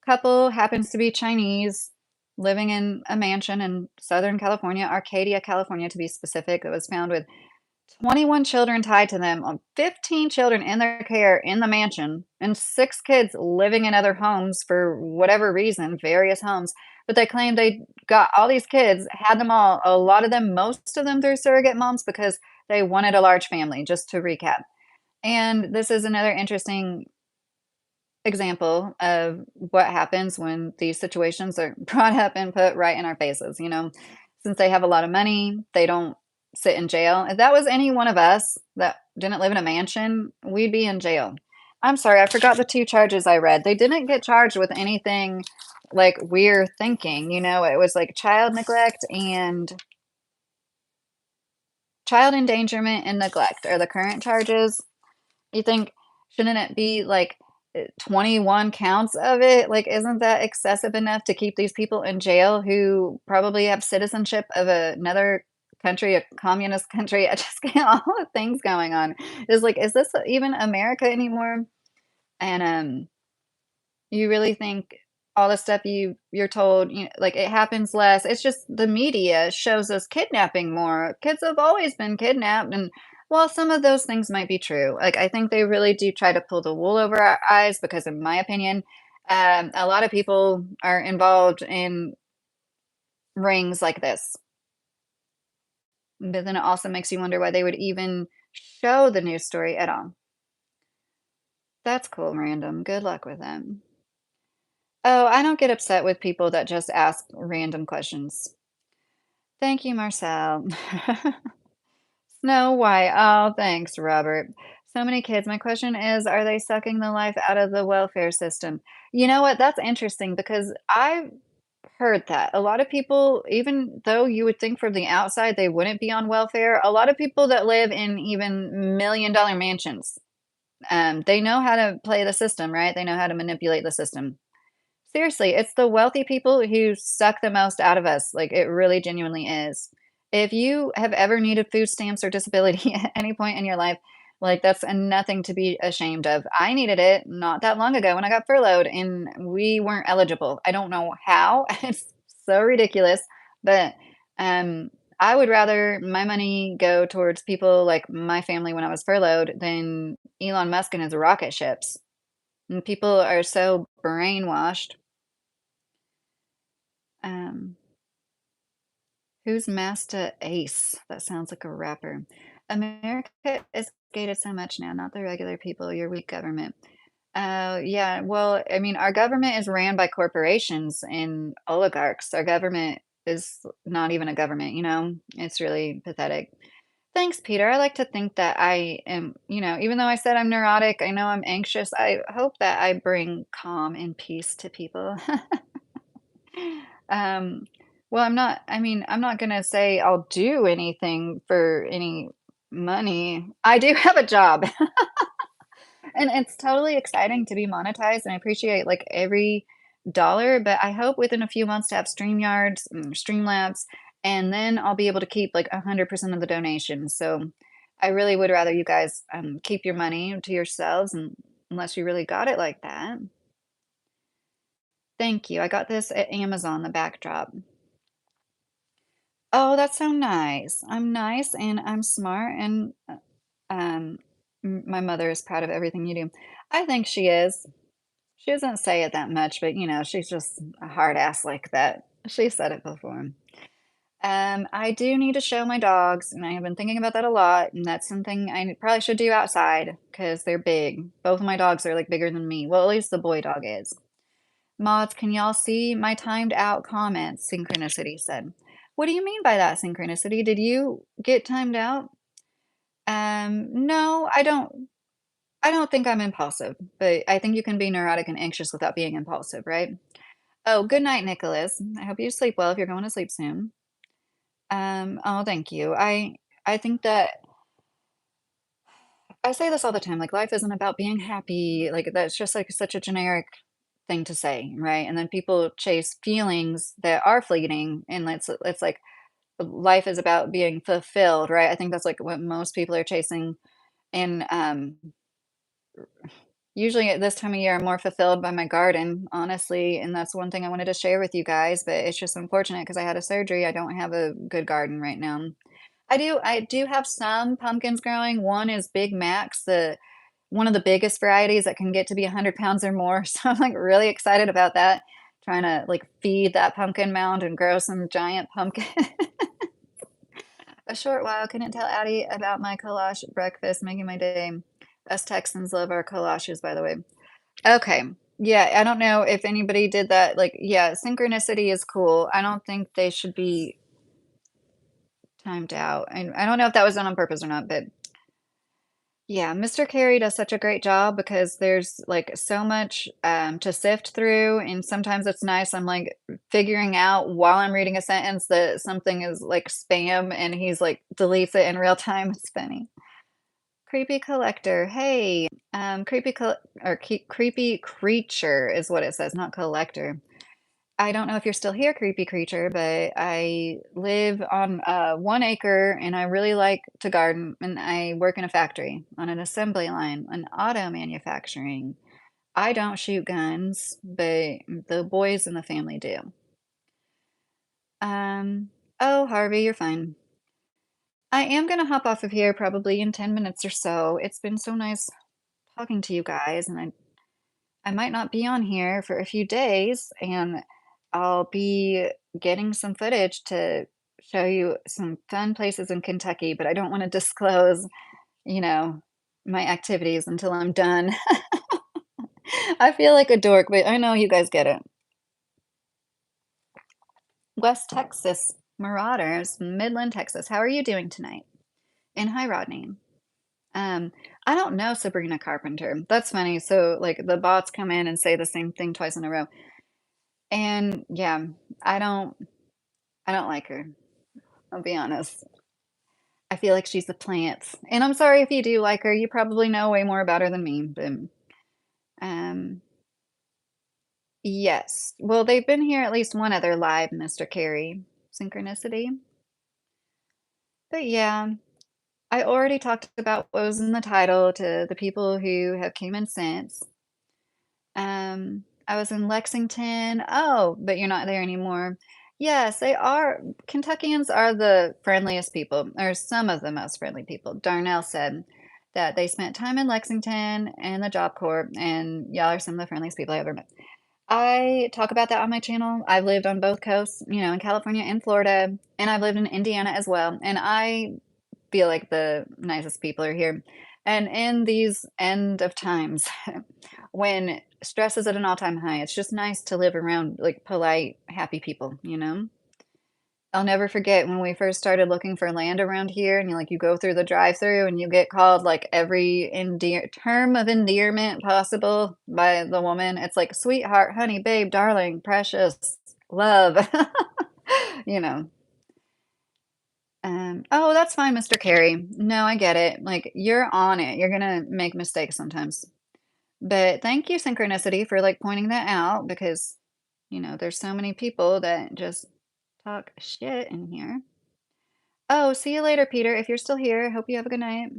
couple, happens to be Chinese, living in a mansion in Southern California, Arcadia, California, to be specific. It was found with 21 children tied to them, 15 children in their care in the mansion, and 6 kids living in other homes for whatever reason, various homes. But they claim they got all these kids, had them all, a lot of them, most of them through surrogate moms because they wanted a large family, just to recap. And this is another interesting example of what happens when these situations are brought up and put right in our faces. Since they have a lot of money, they don't sit in jail. If that was any one of us that didn't live in a mansion, we'd be in jail. I'm sorry, I forgot the 2 charges I read. They didn't get charged with anything like we're thinking. It was like child neglect and child endangerment and neglect are the current charges. You think, shouldn't it be like 21 counts of it? Like, isn't that excessive enough to keep these people in jail who probably have citizenship of another country, a communist country? I just get all the things going on. It's like, is this even America anymore? And you really think all the stuff you're told, like it happens less. It's just the media shows us kidnapping more. Kids have always been kidnapped, and while some of those things might be true, like I think they really do try to pull the wool over our eyes because, in my opinion, a lot of people are involved in rings like this. But then it also makes you wonder why they would even show the news story at all. That's cool, random. Good luck with them. Oh, I don't get upset with people that just ask random questions. Thank you, Marcel. Snow White. Oh, thanks, Robert. So many kids. My question is, are they sucking the life out of the welfare system? You know what? That's interesting because I've heard that. A lot of people, even though you would think from the outside they wouldn't be on welfare, a lot of people that live in even million-dollar mansions, they know how to play the system, right? They know how to manipulate the system. Seriously, it's the wealthy people who suck the most out of us, like, it really genuinely is. If you have ever needed food stamps or disability at any point in your life, like, that's nothing to be ashamed of. I needed it not that long ago when I got furloughed, and we weren't eligible. I don't know how. It's so ridiculous, but, I would rather my money go towards people like my family when I was furloughed than Elon Musk and his rocket ships. And people are so brainwashed. Um, who's Master Ace? That sounds like a rapper. America is gated so much now, not the regular people, your weak government. Yeah, well, I mean, our government is ran by corporations and oligarchs. Our government is not even a government, It's really pathetic. Thanks, Peter. I like to think that I am, even though I said I'm neurotic, I know I'm anxious. I hope that I bring calm and peace to people. Um, well, I'm not gonna say I'll do anything for any money. I do have a job, and it's totally exciting to be monetized, and I appreciate like every dollar, but I hope within a few months to have StreamYards, Streamlabs, and then I'll be able to keep like 100% of the donations. So I really would rather you guys keep your money to yourselves unless you really got it like that. Thank you. I got this at Amazon, the backdrop. Oh, that's so nice. I'm nice and I'm smart and um my mother is proud of everything you do. I think she is. She doesn't say it that much, but you know, she's just a hard ass like that. She said it before. I do need to show my dogs, and I have been thinking about that a lot, and that's something I probably should do outside because they're big. Both of my dogs are like bigger than me. Well, at least the boy dog is. Mods, can y'all see my timed out comments? Synchronicity said. What do you mean by that, Synchronicity? Did you get timed out? No, I don't think I'm impulsive, but I think you can be neurotic and anxious without being impulsive, right? Oh, good night, Nicholas. I hope you sleep well if you're going to sleep soon. Oh, thank you. I think that I say this all the time, like life isn't about being happy. Like that's just like such a generic thing to say, right? And then people chase feelings that are fleeting and it's like life is about being fulfilled, right? I think that's like what most people are chasing and usually at this time of year I'm more fulfilled by my garden, honestly, and that's one thing I wanted to share with you guys, but it's just unfortunate because I had a surgery. I don't have a good garden right now. I do have some pumpkins growing. One is Big Macs, the one of the biggest varieties that can get to be 100 pounds or more. So I'm like really excited about that. Trying to like feed that pumpkin mound and grow some giant pumpkin. A short while, couldn't tell Addie about my collage breakfast, making my day. Us Texans love our collages, by the way. Okay. Yeah, I don't know if anybody did that. Like, yeah, synchronicity is cool. I don't think they should be timed out. And I don't know if that was done on purpose or not, but yeah, Mr. Carey does such a great job because there's like so much to sift through, and sometimes it's nice. I'm like figuring out while I'm reading a sentence that something is like spam, and he's like deletes it in real time. It's funny. Creepy collector. Hey, creepy creature is what it says, not collector. I don't know if you're still here, creepy creature, but I live on 1 acre and I really like to garden and I work in a factory on an assembly line, an auto manufacturing. I don't shoot guns, but the boys in the family do. Oh, Harvey, you're fine. I am gonna hop off of here probably in 10 minutes or so. It's been so nice talking to you guys, and I might not be on here for a few days, and I'll be getting some footage to show you some fun places in Kentucky, but I don't want to disclose, you know, my activities until I'm done. I feel like a dork, but I know you guys get it. West Texas Marauders, Midland, Texas. How are you doing tonight? And hi, Rodney. Um, I don't know Sabrina Carpenter. That's funny. So, like, the bots come in and say the same thing twice in a row. And yeah, I don't I don't like her. I'll be honest. I feel like she's a plant. And I'm sorry if you do like her. You probably know way more about her than me, but um yes. Well, they've been here at least one other live, Mr. Carey. Synchronicity. But yeah, I already talked about what was in the title to the people who have came in since. I was in Lexington. Oh, but you're not there anymore. Yes, they are. Kentuckians are the friendliest people, or some of the most friendly people. Darnell said that they spent time in Lexington and the Job Corps, and y'all are some of the friendliest people I ever met. I talk about that on my channel. I've lived on both coasts, you know, in California and Florida, and I've lived in Indiana as well. And I feel like the nicest people are here. And in these end of times, when stress is at an all-time high, it's just nice to live around like polite, happy people, you know? I'll never forget when we first started looking for land around here and you go through the drive-through and you get called like every term of endearment possible by the woman. It's like sweetheart, honey, babe, darling, precious, love. You know. Oh, that's fine, Mr. Carey. No, I get it. Like, you're on it. You're gonna make mistakes sometimes. But thank you, Synchronicity, for like pointing that out because, you know, there's so many people that just talk shit in here. Oh, see you later, Peter. If you're still here, hope you have a good night.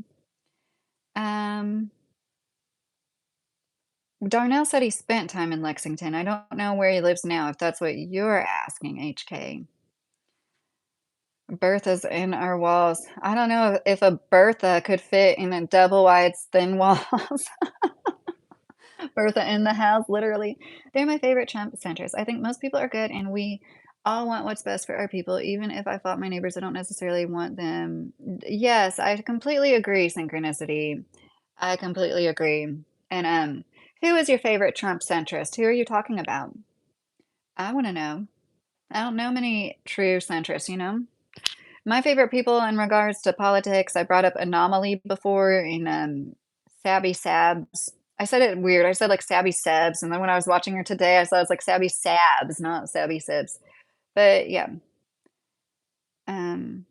Um, Darnell said he spent time in Lexington. I don't know where he lives now, if that's what you're asking, HK. Bertha's in our walls. I don't know if a Bertha could fit in a double wide thin walls. Bertha in the house, literally. They're my favorite Trump centers. I think most people are good, and we all want what's best for our people. Even if I fought my neighbors, I don't necessarily want them. Yes, I completely agree, synchronicity. I completely agree. And who is your favorite Trump centrist? Who are you talking about? I want to know. I don't know many true centrists, you know? My favorite people in regards to politics, I brought up Anomaly before in Sabby Sabs. I said it weird. I said like Sabby Sebs, and then when I was watching her today, I saw it's like Sabby Sabs, not Sabby Sibs. But yeah. Um,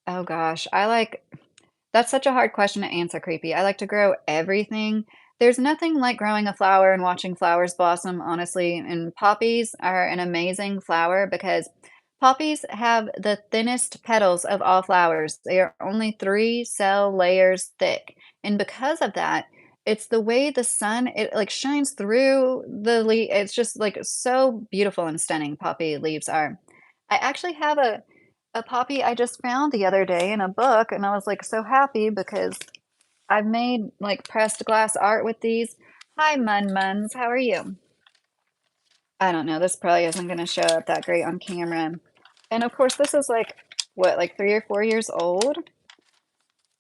oh gosh, I like that's such a hard question to answer, Creepy. I like to grow everything. There's nothing like growing a flower and watching flowers blossom, honestly. And poppies are an amazing flower because poppies have the thinnest petals of all flowers. They are only 3 cell layers thick. And because of that, it's the way the sun it like shines through the leaf. It's just like so beautiful and stunning poppy leaves are. I actually have a poppy I just found the other day in a book, and I was like so happy because I've made like pressed glass art with these. Hi, Muns. How are you? I don't know. This probably isn't going to show up that great on camera. And of course, this is like what, like 3 or 4 years old?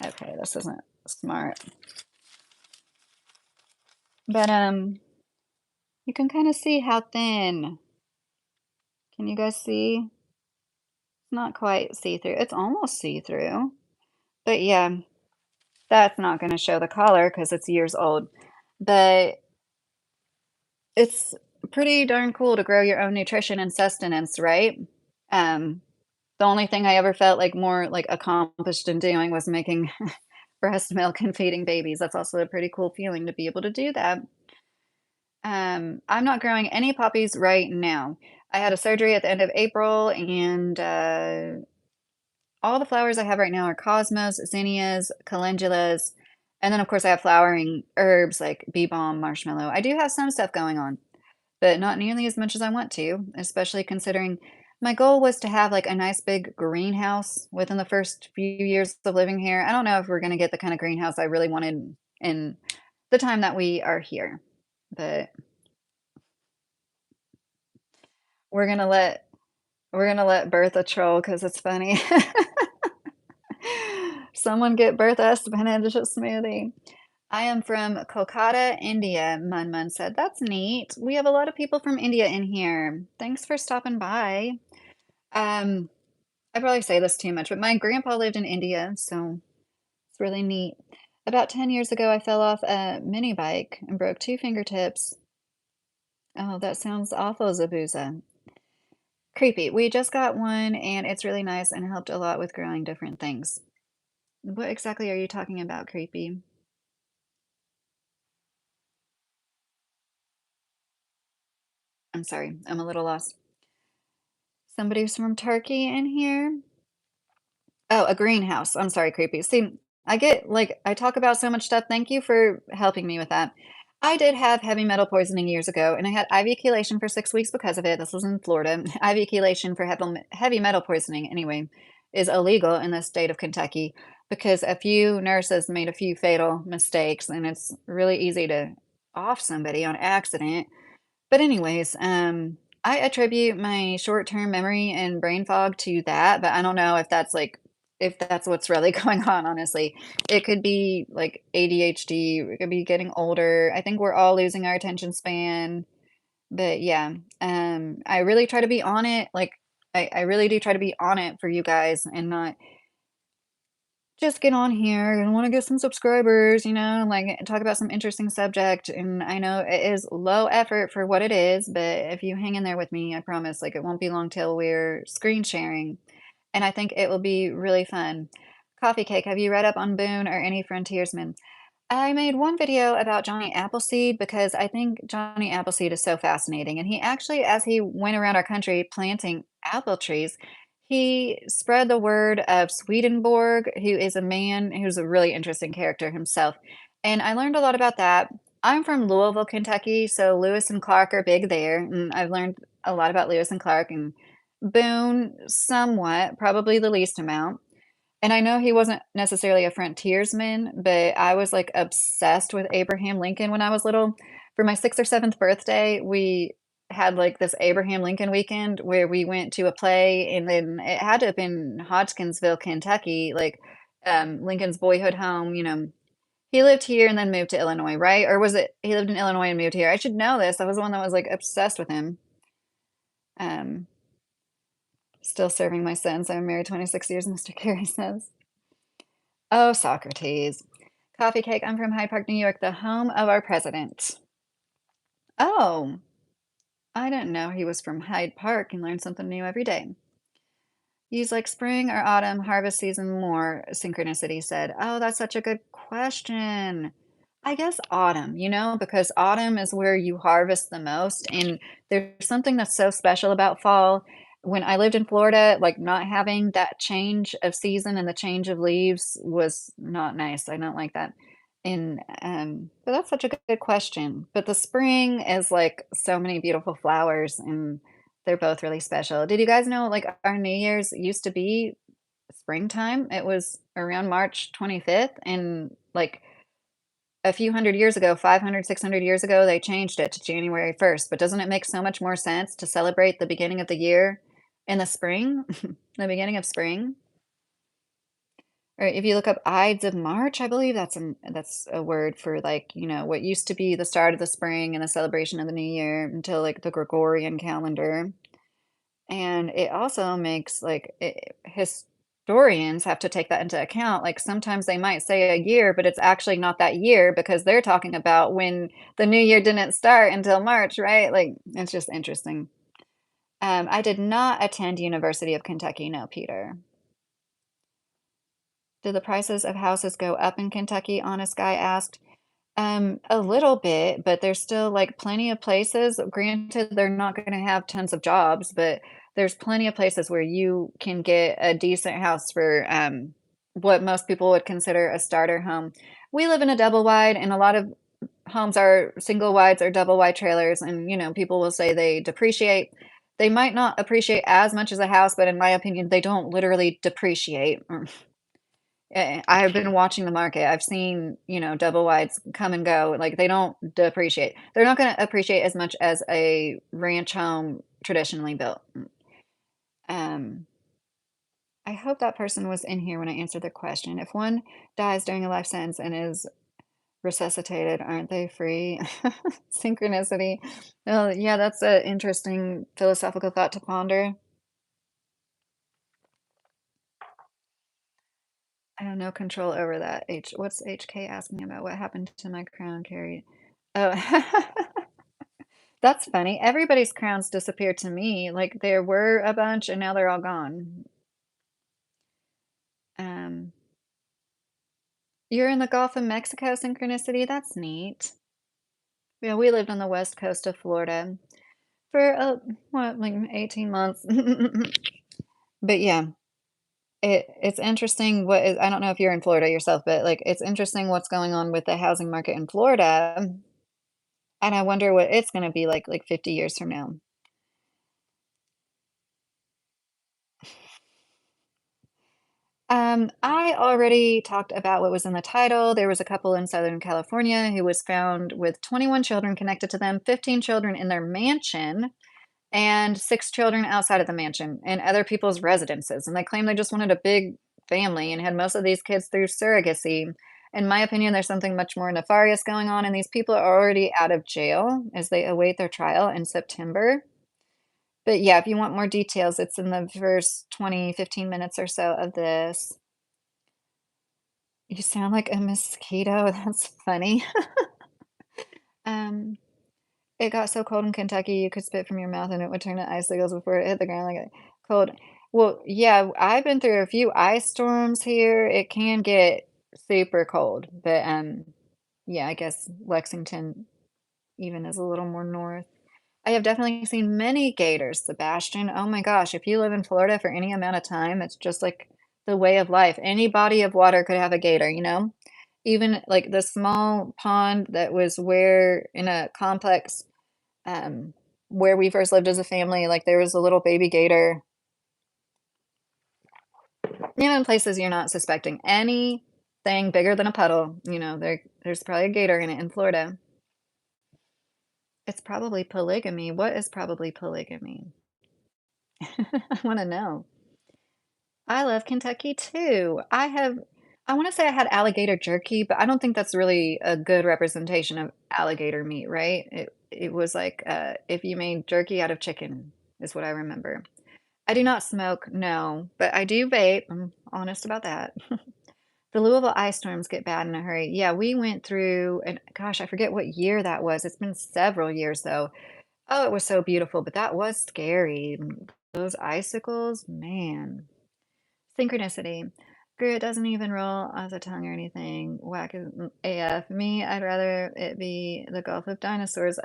Okay, this isn't smart. But you can kind of see how thin. Can you guys see? It's not quite see-through. It's almost see-through. But yeah, that's not going to show the color because it's years old. But it's pretty darn cool to grow your own nutrition and sustenance, right? Um, the only thing I ever felt like more like accomplished in doing was making breast milk and feeding babies. That's also a pretty cool feeling to be able to do that. I'm not growing any poppies right now. I had a surgery at the end of April, and all the flowers I have right now are cosmos, zinnias, calendulas, and then of course I have flowering herbs like bee balm, marshmallow. I do have some stuff going on, but not nearly as much as I want to, especially considering my goal was to have like a nice big greenhouse within the first few years of living here. I don't know if we're going to get the kind of greenhouse I really wanted in the time that we are here, but we're going to let Bertha troll because it's funny. Someone get Bertha a spinach smoothie. I am from Kolkata, India, Mun said. That's neat. We have a lot of people from India in here. Thanks for stopping by. Um, I probably say this too much, but my grandpa lived in India, so it's really neat. About 10 years ago, I fell off a mini bike and broke 2 fingertips. Oh, that sounds awful, Zabuza. Creepy. We just got one, and it's really nice and helped a lot with growing different things. What exactly are you talking about, Creepy? I'm sorry, I'm a little lost. Somebody's from Turkey in here? Oh, a greenhouse. I'm sorry, creepy. See, I get like I talk about so much stuff. Thank you for helping me with that. I did have heavy metal poisoning years ago, and I had IV chelation for 6 weeks because of it. This was in Florida. IV chelation for heavy metal poisoning, anyway, is illegal in the state of Kentucky because a few nurses made a few fatal mistakes, and it's really easy to off somebody on accident. But anyways, I attribute my short-term memory and brain fog to that, but I don't know if that's what's really going on, honestly. It could be like ADHD, it could be getting older. I think we're all losing our attention span. But yeah, I really try to be on it. Like I really do try to be on it for you guys and not just get on here and want to get some subscribers, like talk about some interesting subject. And I know it is low effort for what it is, but if you hang in there with me, I promise, like it won't be long till we're screen sharing. And I think it will be really fun. Coffee Cake, have you read up on Boone or any frontiersmen? I made one video about Johnny Appleseed because I think Johnny Appleseed is so fascinating. And he actually, as he went around our country planting apple trees, He spread the word of Swedenborg, who is a man who's a really interesting character himself, and I learned a lot about that. I'm from Louisville, Kentucky, so Lewis and Clark are big there, and I've learned a lot about Lewis and Clark and Boone somewhat, probably the least amount. And I know he wasn't necessarily a frontiersman, but I was like obsessed with Abraham Lincoln when I was little. For my 6th or 7th birthday, we had like this Abraham Lincoln weekend where we went to a play, and then it had to have been Hodgkinsville, Kentucky, like Lincoln's boyhood home. He lived here and then moved to Illinois, right? Or was it he lived in Illinois and moved here? I should know this. I was the one that was like obsessed with him. Um, Still serving my sentence. I'm married 26 years, Mr. Carey says. Oh, Socrates. Coffee Cake, I'm from Hyde Park, New York, the home of our president. Oh, I didn't know he was from Hyde Park and learn something new every day. Use like spring or autumn harvest season more, Synchronicity said. Oh, that's such a good question. I guess autumn, because autumn is where you harvest the most. And there's something that's so special about fall. When I lived in Florida, like not having that change of season and the change of leaves was not nice. I don't like that. And but that's such a good question. But the spring is like so many beautiful flowers, and they're both really special. Did you guys know like our New Year's used to be springtime? It was around March 25th, and like a few hundred years ago, 500, 600 years ago, they changed it to January 1st. But doesn't it make so much more sense to celebrate the beginning of the year in the spring? The beginning of spring? Or if you look up Ides of March, I believe that's a word for like, what used to be the start of the spring and the celebration of the new year until like the Gregorian calendar. And it also makes like historians have to take that into account. Like sometimes they might say a year, but it's actually not that year because they're talking about when the new year didn't start until March, right? Like it's just interesting. I did not attend University of Kentucky, no, Peter. Did the prices of houses go up in Kentucky? Honest Guy asked. A little bit, but there's still like plenty of places. Granted, they're not going to have tons of jobs, but there's plenty of places where you can get a decent house for what most people would consider a starter home. We live in a double wide, and a lot of homes are single wides or double wide trailers, and people will say they depreciate. They might not appreciate as much as a house, but in my opinion, they don't literally depreciate. I've been watching the market. I've seen, double wides come and go. Like they don't depreciate. They're not going to appreciate as much as a ranch home traditionally built. Um, I hope that person was in here when I answered the question. If one dies during a life sentence and is resuscitated, aren't they free? Synchronicity. Well, yeah, that's an interesting philosophical thought to ponder. I have no control over that. What's HK asking about? What happened to my crown, Carrie? Oh, that's funny. Everybody's crowns disappeared to me. Like there were a bunch and now they're all gone. Um, you're in the Gulf of Mexico, Synchronicity. That's neat. Yeah, we lived on the west coast of Florida for what, like 18 months. But yeah, it's interesting I don't know if you're in Florida yourself, but like it's interesting what's going on with the housing market in Florida. And I wonder what it's gonna be like 50 years from now. I already talked about what was in the title. There was a couple in Southern California who was found with 21 children connected to them, 15 children in their mansion, and 6 children outside of the mansion in other people's residences. And they claim they just wanted a big family and had most of these kids through surrogacy. In my opinion, there's something much more nefarious going on, and these people are already out of jail as they await their trial in September. But yeah, if you want more details, it's in the first 20, 15 minutes or so of this. You sound like a mosquito. That's funny. Um, it got so cold in Kentucky you could spit from your mouth and it would turn to icicles before it hit the ground like a cold. Well, yeah, I've been through a few ice storms here. It can get super cold, but yeah, I guess Lexington even is a little more north. I have definitely seen many gators, Sebastian. Oh my gosh, if you live in Florida for any amount of time, it's just like the way of life. Any body of water could have a gator, you know? Even like the small pond that was where in a complex um where we first lived as a family, like there was a little baby gator, you know, in places you're not suspecting anything bigger than a puddle, you know, there's probably a gator in it in Florida. It's probably polygamy. What is probably polygamy? I want to know. I love Kentucky too. I want to say I had alligator jerky, but I don't think that's really a good representation of alligator meat, right? It was like if you made jerky out of chicken, is what I remember. I do not smoke, no, but I do vape. I'm honest about that. The Louisville ice storms get bad in a hurry. Yeah, we went through, and gosh, I forget what year that was. It's been several years though. Oh, it was so beautiful, but that was scary. Those icicles, man. Synchronicity. Screw it doesn't even roll off the tongue or anything. Whack is AF. Me, I'd rather it be the Gulf of Dinosaurs.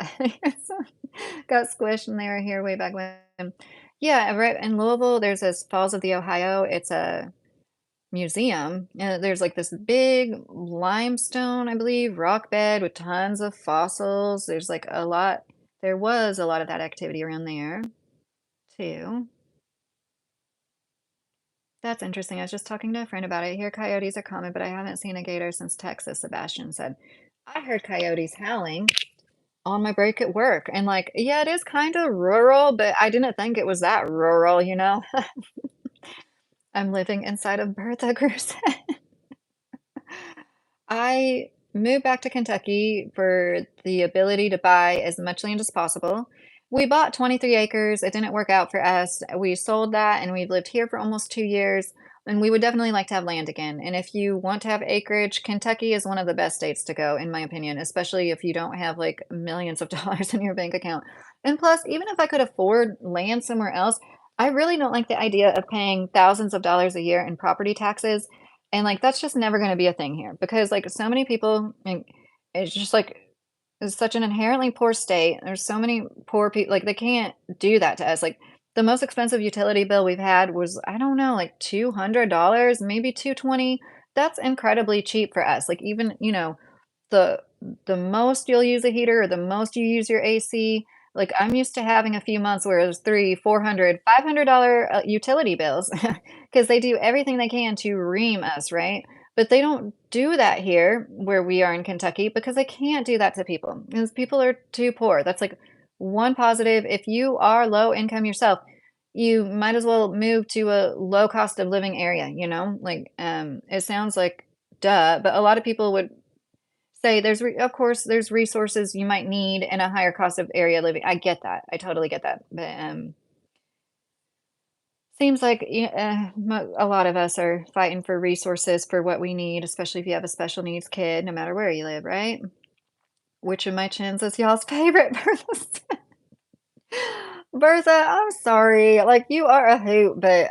Got squished and they were here way back when. Yeah, right in Louisville, there's this Falls of the Ohio. It's a museum. There's like this big limestone, I believe, rock bed with tons of fossils. There's like a lot, there was a lot of that activity around there too. That's interesting. I was just talking to a friend about it. Here, coyotes are common, but I haven't seen a gator since Texas, Sebastian said. I heard coyotes howling on my break at work. And like, yeah, it is kind of rural, but I didn't think it was that rural, you know? I'm living inside of Bertha Cruz. I moved back to Kentucky for the ability to buy as much land as possible. We bought 23 acres. It didn't work out for us. We sold that and we've lived here for almost 2 years. And we would definitely like to have land again. And if you want to have acreage, Kentucky is one of the best states to go, in my opinion, especially if you don't have like millions of dollars in your bank account. And plus, even if I could afford land somewhere else, I really don't like the idea of paying thousands of dollars a year in property taxes and, like, that's just never gonna be a thing here because, like, so many people and it's just, like, it's such an inherently poor state. There's so many poor people like, they can't do that to us. Like, the most expensive utility bill we've had was, I don't know, like, $200, maybe 220. That's incredibly cheap for us. Like, even, you know, the the most you'll use a heater or the most you use your AC, like, I'm used to having a few months where it was 3, 400, $500 utility bills because they do everything they can to ream us, right? But they don't do that here where we are in Kentucky because they can't do that to people because people are too poor. That's like one positive. If you are low income yourself, you might as well move to a low cost of living area, you know? Like, it sounds like duh, but a lot of people would say of course, there's resources you might need in a higher cost of area living. I get that. I totally get that. But seems like a lot of us are fighting for resources for what we need, especially if you have a special needs kid, no matter where you live, right? Which of my chins is y'all's favorite? Bertha, I'm sorry. Like you are a hoot, but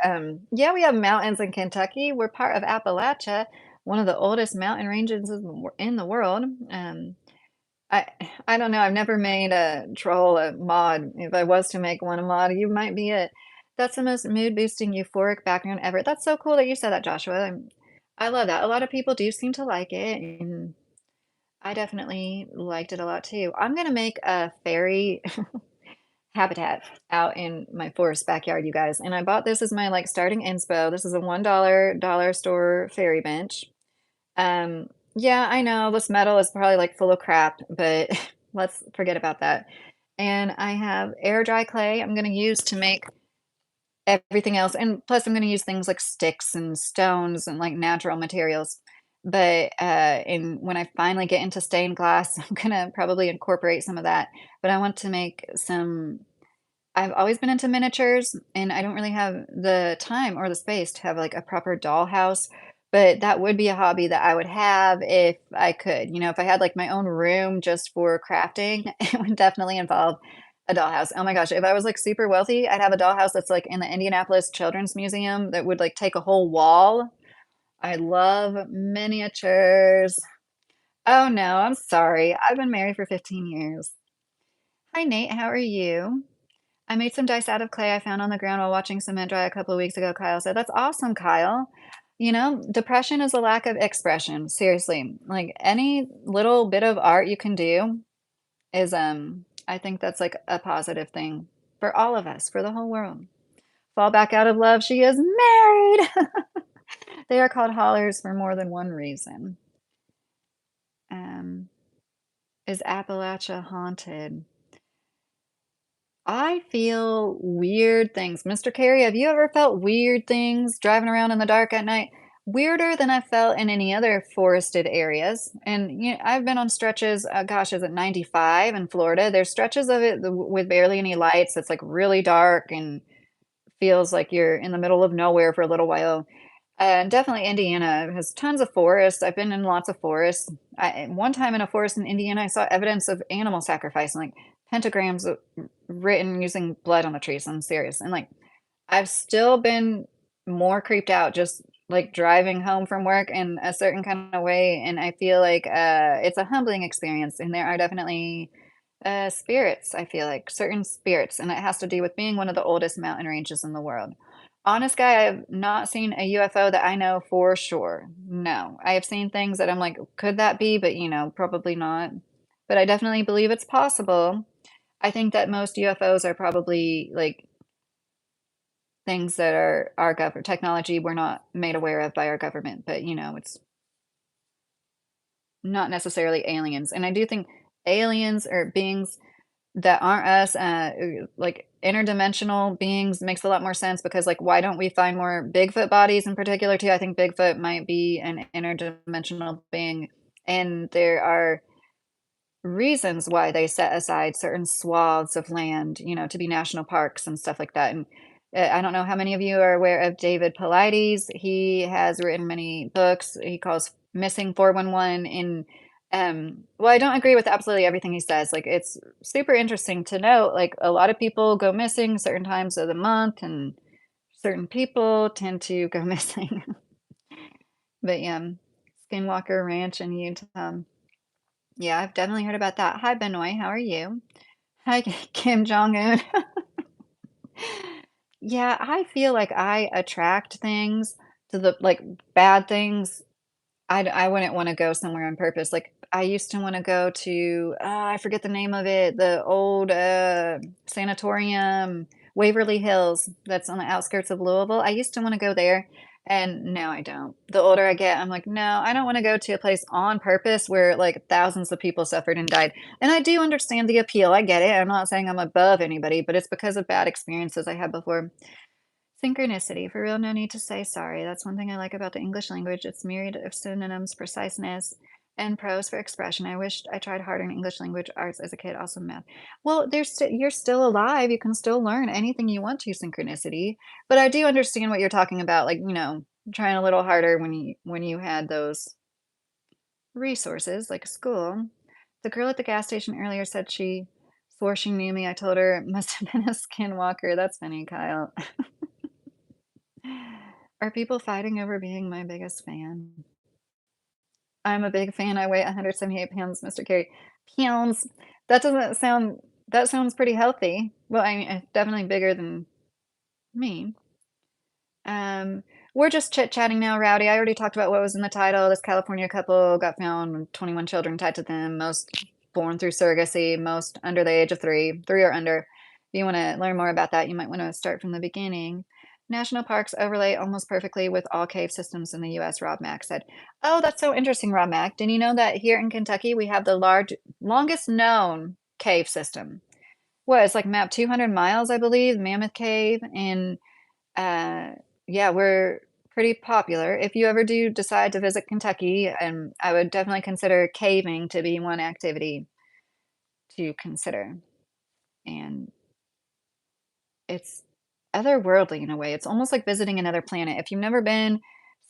yeah, we have mountains in Kentucky. We're part of Appalachia, one of the oldest mountain ranges in the world. I I don't know, I've never made a troll a mod. If I was to make one a mod, you might be it. That's the most mood boosting euphoric background ever. That's so cool that you said that, Joshua. I love that. A lot of people do seem to like it, and I definitely liked it a lot too. I'm gonna make a fairy habitat out in my forest backyard, you guys. And I bought this as my like starting inspo. This is a $1 dollar store fairy bench. Yeah, I know this metal is probably like full of crap, but let's forget about that. And I have air dry clay I'm gonna use to make everything else. And plus I'm gonna use things like sticks and stones and like natural materials. But and when I finally get into stained glass, I'm gonna probably incorporate some of that. But I want to make some I've always been into miniatures, and I don't really have the time or the space to have, like, a proper dollhouse, but that would be a hobby that I would have if I could. You know, if I had, like, my own room just for crafting, it would definitely involve a dollhouse. Oh my gosh, if I was, like, super wealthy, I'd have a dollhouse that's, like, in the Indianapolis Children's Museum that would, like, take a whole wall. I love miniatures. Oh, no, I'm sorry. I've been married for 15 years. Hi, Nate. How are you? I made some dice out of clay I found on the ground while watching cement dry a couple of weeks ago, Kyle said. That's awesome, Kyle. You know, depression is a lack of expression. Seriously. Like any little bit of art you can do is I think that's like a positive thing for all of us, for the whole world. Fall back out of love. She is married. They are called hollers for more than one reason. Um, is Appalachia haunted? I feel weird things. Mr. Carey, have you ever felt weird things driving around in the dark at night? Weirder than I felt in any other forested areas. And you know, I've been on stretches, gosh, is it 95 in Florida? There's stretches of it with barely any lights. It's like really dark and feels like you're in the middle of nowhere for a little while. Definitely Indiana has tons of forests. I've been in lots of forests. One time in a forest in Indiana, I saw evidence of animal sacrifice and like pentagrams written using blood on the trees. I'm serious. And like, I've still been more creeped out just like driving home from work in a certain kind of way. And I feel like it's a humbling experience. And there are definitely spirits, I feel like certain spirits. And it has to do with being one of the oldest mountain ranges in the world. Honest guy, I have not seen a UFO that I know for sure. No, I have seen things that I'm like, could that be? But you know, probably not. But I definitely believe it's possible. I think that most UFOs are probably like things that are our government technology we're not made aware of by our government, but you know, it's not necessarily aliens. And I do think aliens or beings that aren't us, like interdimensional beings makes a lot more sense because like why don't we find more Bigfoot bodies in particular too? I think Bigfoot might be an interdimensional being, and there are reasons why they set aside certain swaths of land, you know, to be national parks and stuff like that. And I don't know how many of you are aware of David Paulides. He has written many books. He calls Missing 411 in well, I don't agree with absolutely everything he says. Like it's super interesting to note like a lot of people go missing certain times of the month and certain people tend to go missing. But yeah, Skinwalker Ranch in Utah. Yeah, I've definitely heard about that. Hi, Benoit. How are you? Hi, Kim Jong-un. Yeah, I feel like I attract things to the like bad things. I wouldn't want to go somewhere on purpose. Like I used to want to go to I forget the name of it, the old sanatorium, Waverly Hills, that's on the outskirts of Louisville. I used to want to go there, and now I don't. The older I get, I'm like, no, I don't want to go to a place on purpose where like thousands of people suffered and died. And I do understand the appeal. I get it. I'm not saying I'm above anybody, but it's because of bad experiences I had before. Synchronicity, for real, no need to say sorry. That's one thing I like about the English language. It's myriad of synonyms, preciseness, and prose for expression. I wished I tried harder in English language arts as a kid, also math. Well, you're still alive. You can still learn anything you want to, synchronicity. But I do understand what you're talking about, like, you know, trying a little harder when you had those resources, like school. The girl at the gas station earlier said she swore she knew me. I told her it must have been a skinwalker. That's funny, Kyle. Are people fighting over being my biggest fan? I'm a big fan. I weigh 178 pounds, Mr. Carey. Pounds. That doesn't sound, that sounds pretty healthy. Well, I mean, definitely bigger than me. Um, we're just chit-chatting now, Rowdy. I already talked about what was in the title. This California couple got found with 21 children tied to them, most born through surrogacy, most under the age of three or under. If you want to learn more about that, you might want to start from the beginning. National parks overlay almost perfectly with all cave systems in the U.S., Rob Mack said. Oh, that's so interesting, Rob Mack. Did you know that here in Kentucky, we have the longest known cave system? What, it's like map 200 miles, I believe, Mammoth Cave, and uh, yeah, we're pretty popular. If you ever do decide to visit Kentucky, I would definitely consider caving to be one activity to consider. And it's otherworldly in a way. It's almost like visiting another planet. If you've never been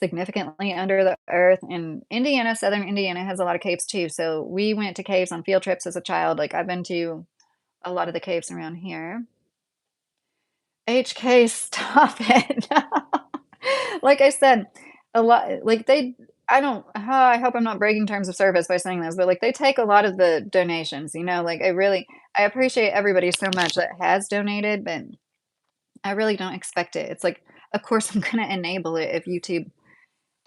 significantly under the earth, in Indiana, southern Indiana has a lot of caves too. So we went to caves on field trips as a child. Like I've been to a lot of the caves around here. HK, stop it. Like I said, a lot like they I don't I hope I'm not breaking terms of service by saying this, but, like, they take a lot of the donations, you know, like, I appreciate everybody so much that has donated, but I really don't expect it. It's like, of course, I'm gonna enable it if YouTube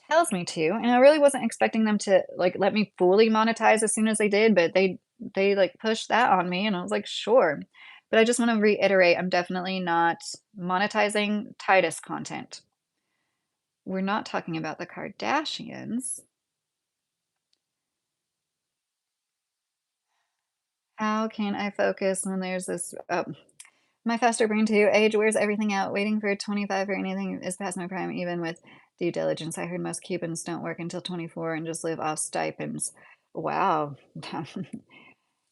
tells me to, and I really wasn't expecting them to, like, let me fully monetize as soon as they did, but like, pushed that on me, and I was like, "Sure." But I just wanna reiterate, I'm definitely not monetizing Titus content. We're not talking about the Kardashians. How can I focus when there's this my faster brain too, age wears everything out, waiting for 25 or anything is past my prime, even with due diligence. I heard most Cubans don't work until 24 and just live off stipends. Wow.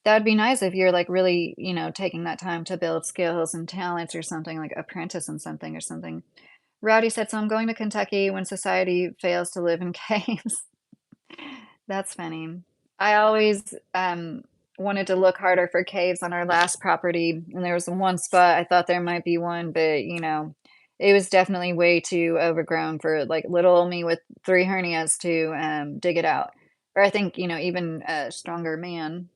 That'd be nice if you're, like, really, you know, taking that time to build skills and talents or something, like apprentice in something or something. Rowdy said, "So I'm going to Kentucky when society fails to live in caves." That's funny. I always, wanted to look harder for caves on our last property, and there was one spot I thought there might be one, but, you know, it was definitely way too overgrown for, like, little old me with 3 hernias to, dig it out. Or I think, you know, even a stronger man.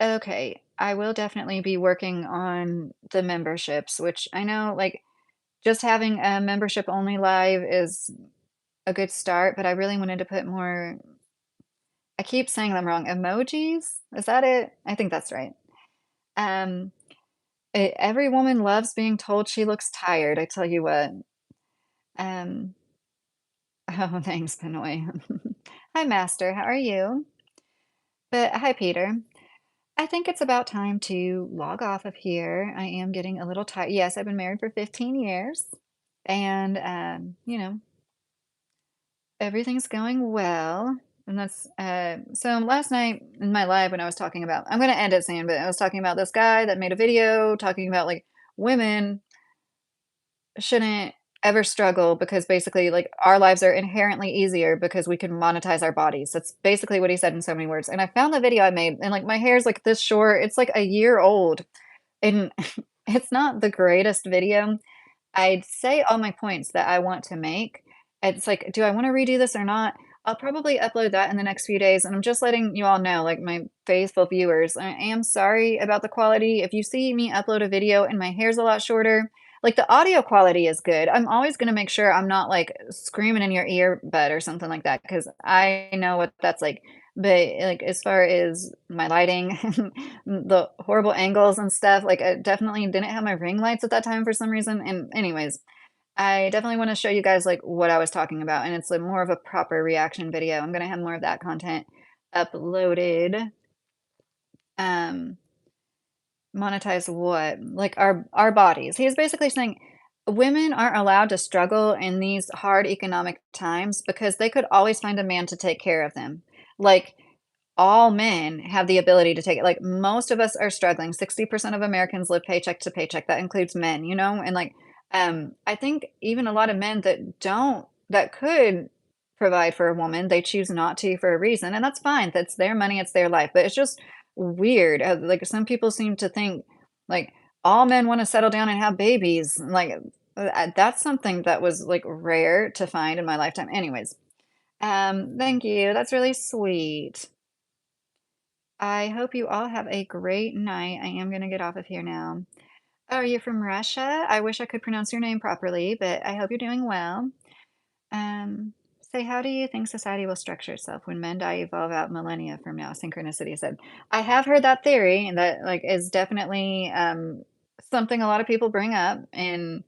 Okay, I will definitely be working on the memberships, which I know, like, just having a membership only live is a good start, but I really wanted to put more. I keep saying them wrong. Emojis? Is that it? I think that's right. Um, every woman loves being told she looks tired, I tell you what. Um, oh, thanks, Pinoy. Hi, Master. How are you? But hi, Peter. I think it's about time to log off of here. I am getting a little tired. Yes, I've been married for 15 years, and you know, everything's going well. And that's so last night in my live when I was talking about, I'm gonna end it soon, but I was talking about this guy that made a video talking about like women shouldn't ever struggle because basically like our lives are inherently easier because we can monetize our bodies. That's basically what he said in so many words. And I found the video I made and like my hair's like this short. It's like a year old and it's not the greatest video. I'd say all my points that I want to make. It's like, do I want to redo this or not? I'll probably upload that in the next few days. And I'm just letting you all know, like my faithful viewers, I am sorry about the quality. If you see me upload a video and my hair's a lot shorter, like the audio quality is good. I'm always going to make sure I'm not like screaming in your earbud or something like that because I know what that's like. But like as far as my lighting, the horrible angles and stuff, like I definitely didn't have my ring lights at that time for some reason. And anyways, I definitely want to show you guys like what I was talking about, and it's a more of a proper reaction video. I'm gonna have more of that content uploaded. Um, monetize what? Like our bodies. He's basically saying women aren't allowed to struggle in these hard economic times because they could always find a man to take care of them. Like all men have the ability to take it. Like most of us are struggling. 60% of Americans live paycheck to paycheck. That includes men, you know? And like I think even a lot of men that could provide for a woman, they choose not to for a reason, and that's fine. That's their money, it's their life. But it's just weird. Like some people seem to think like all men want to settle down and have babies. Like that's something that was like rare to find in my lifetime. Anyways, thank you. That's really sweet. I hope you all have a great night. I am going to get off of here now. Oh, are you from Russia? I wish I could pronounce your name properly, but I hope you're doing well. Say, how do you think society will structure itself when men die evolve out millennia from now? Synchronicity said. I have heard that theory, and that like is definitely something a lot of people bring up, and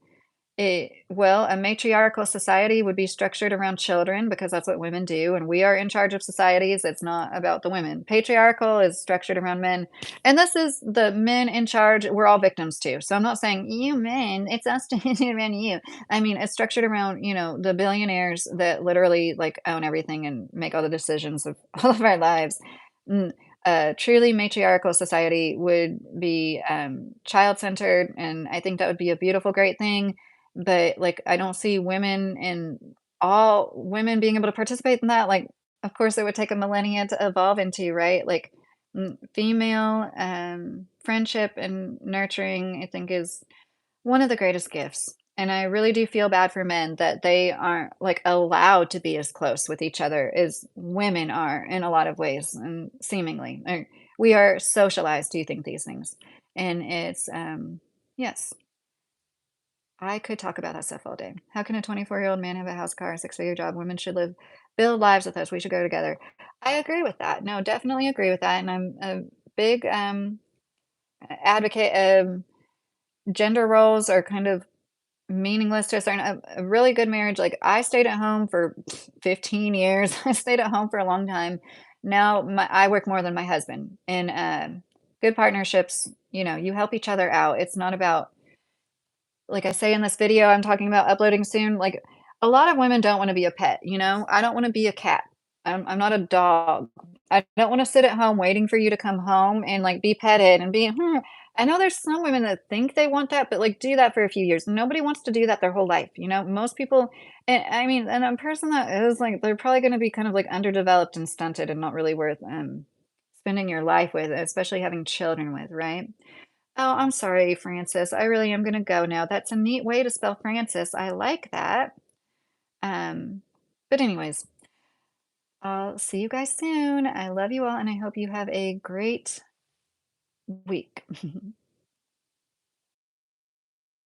a matriarchal society would be structured around children because that's what women do, and we are in charge of societies. It's not about the women. Patriarchal is structured around men, and this is the men in charge. We're all victims too. So I'm not saying you men, it's us around you. I mean, it's structured around, you know, the billionaires that literally like own everything and make all the decisions of all of our lives. Mm, a truly matriarchal society would be child centered, and I think that would be a beautiful, great thing, but, like, I don't see women and all women being able to participate in that, like, of course, it would take a millennia to evolve into, right? Like, female, friendship and nurturing, I think, is one of the greatest gifts. And I really do feel bad for men that they aren't, like, allowed to be as close with each other as women are in a lot of ways, and seemingly. We are socialized to think these things. And it's, yes, I could talk about that stuff all day. How can a 24-year-old man have a house, car, a six-figure job? Women should build lives with us. We should go together. I agree with that. No, definitely agree with that. And I'm a big advocate of gender roles are kind of meaningless to a certain a really good marriage, like, I stayed at home for 15 years. I stayed at home for a long time. Now I work more than my husband, and, good partnerships, you help each other out. It's not about like I say in this video I'm talking about uploading soon, like, a lot of women don't wanna be a pet, you know? I don't wanna be a cat. I'm not a dog. I don't wanna sit at home waiting for you to come home and, like, be petted and be, "Hmm." I know there's some women that think they want that, but, like, do that for a few years. Nobody wants to do that their whole life, you know? Most people I mean, and a person that is, like, they're probably gonna be kind of, like, underdeveloped and stunted and not really worth, spending your life with, especially having children with, right? Oh, I'm sorry, Francis. I really am gonna go now. That's a neat way to spell Francis. I like that. Um, but anyways, I'll see you guys soon. I love you all, and I hope you have a great week.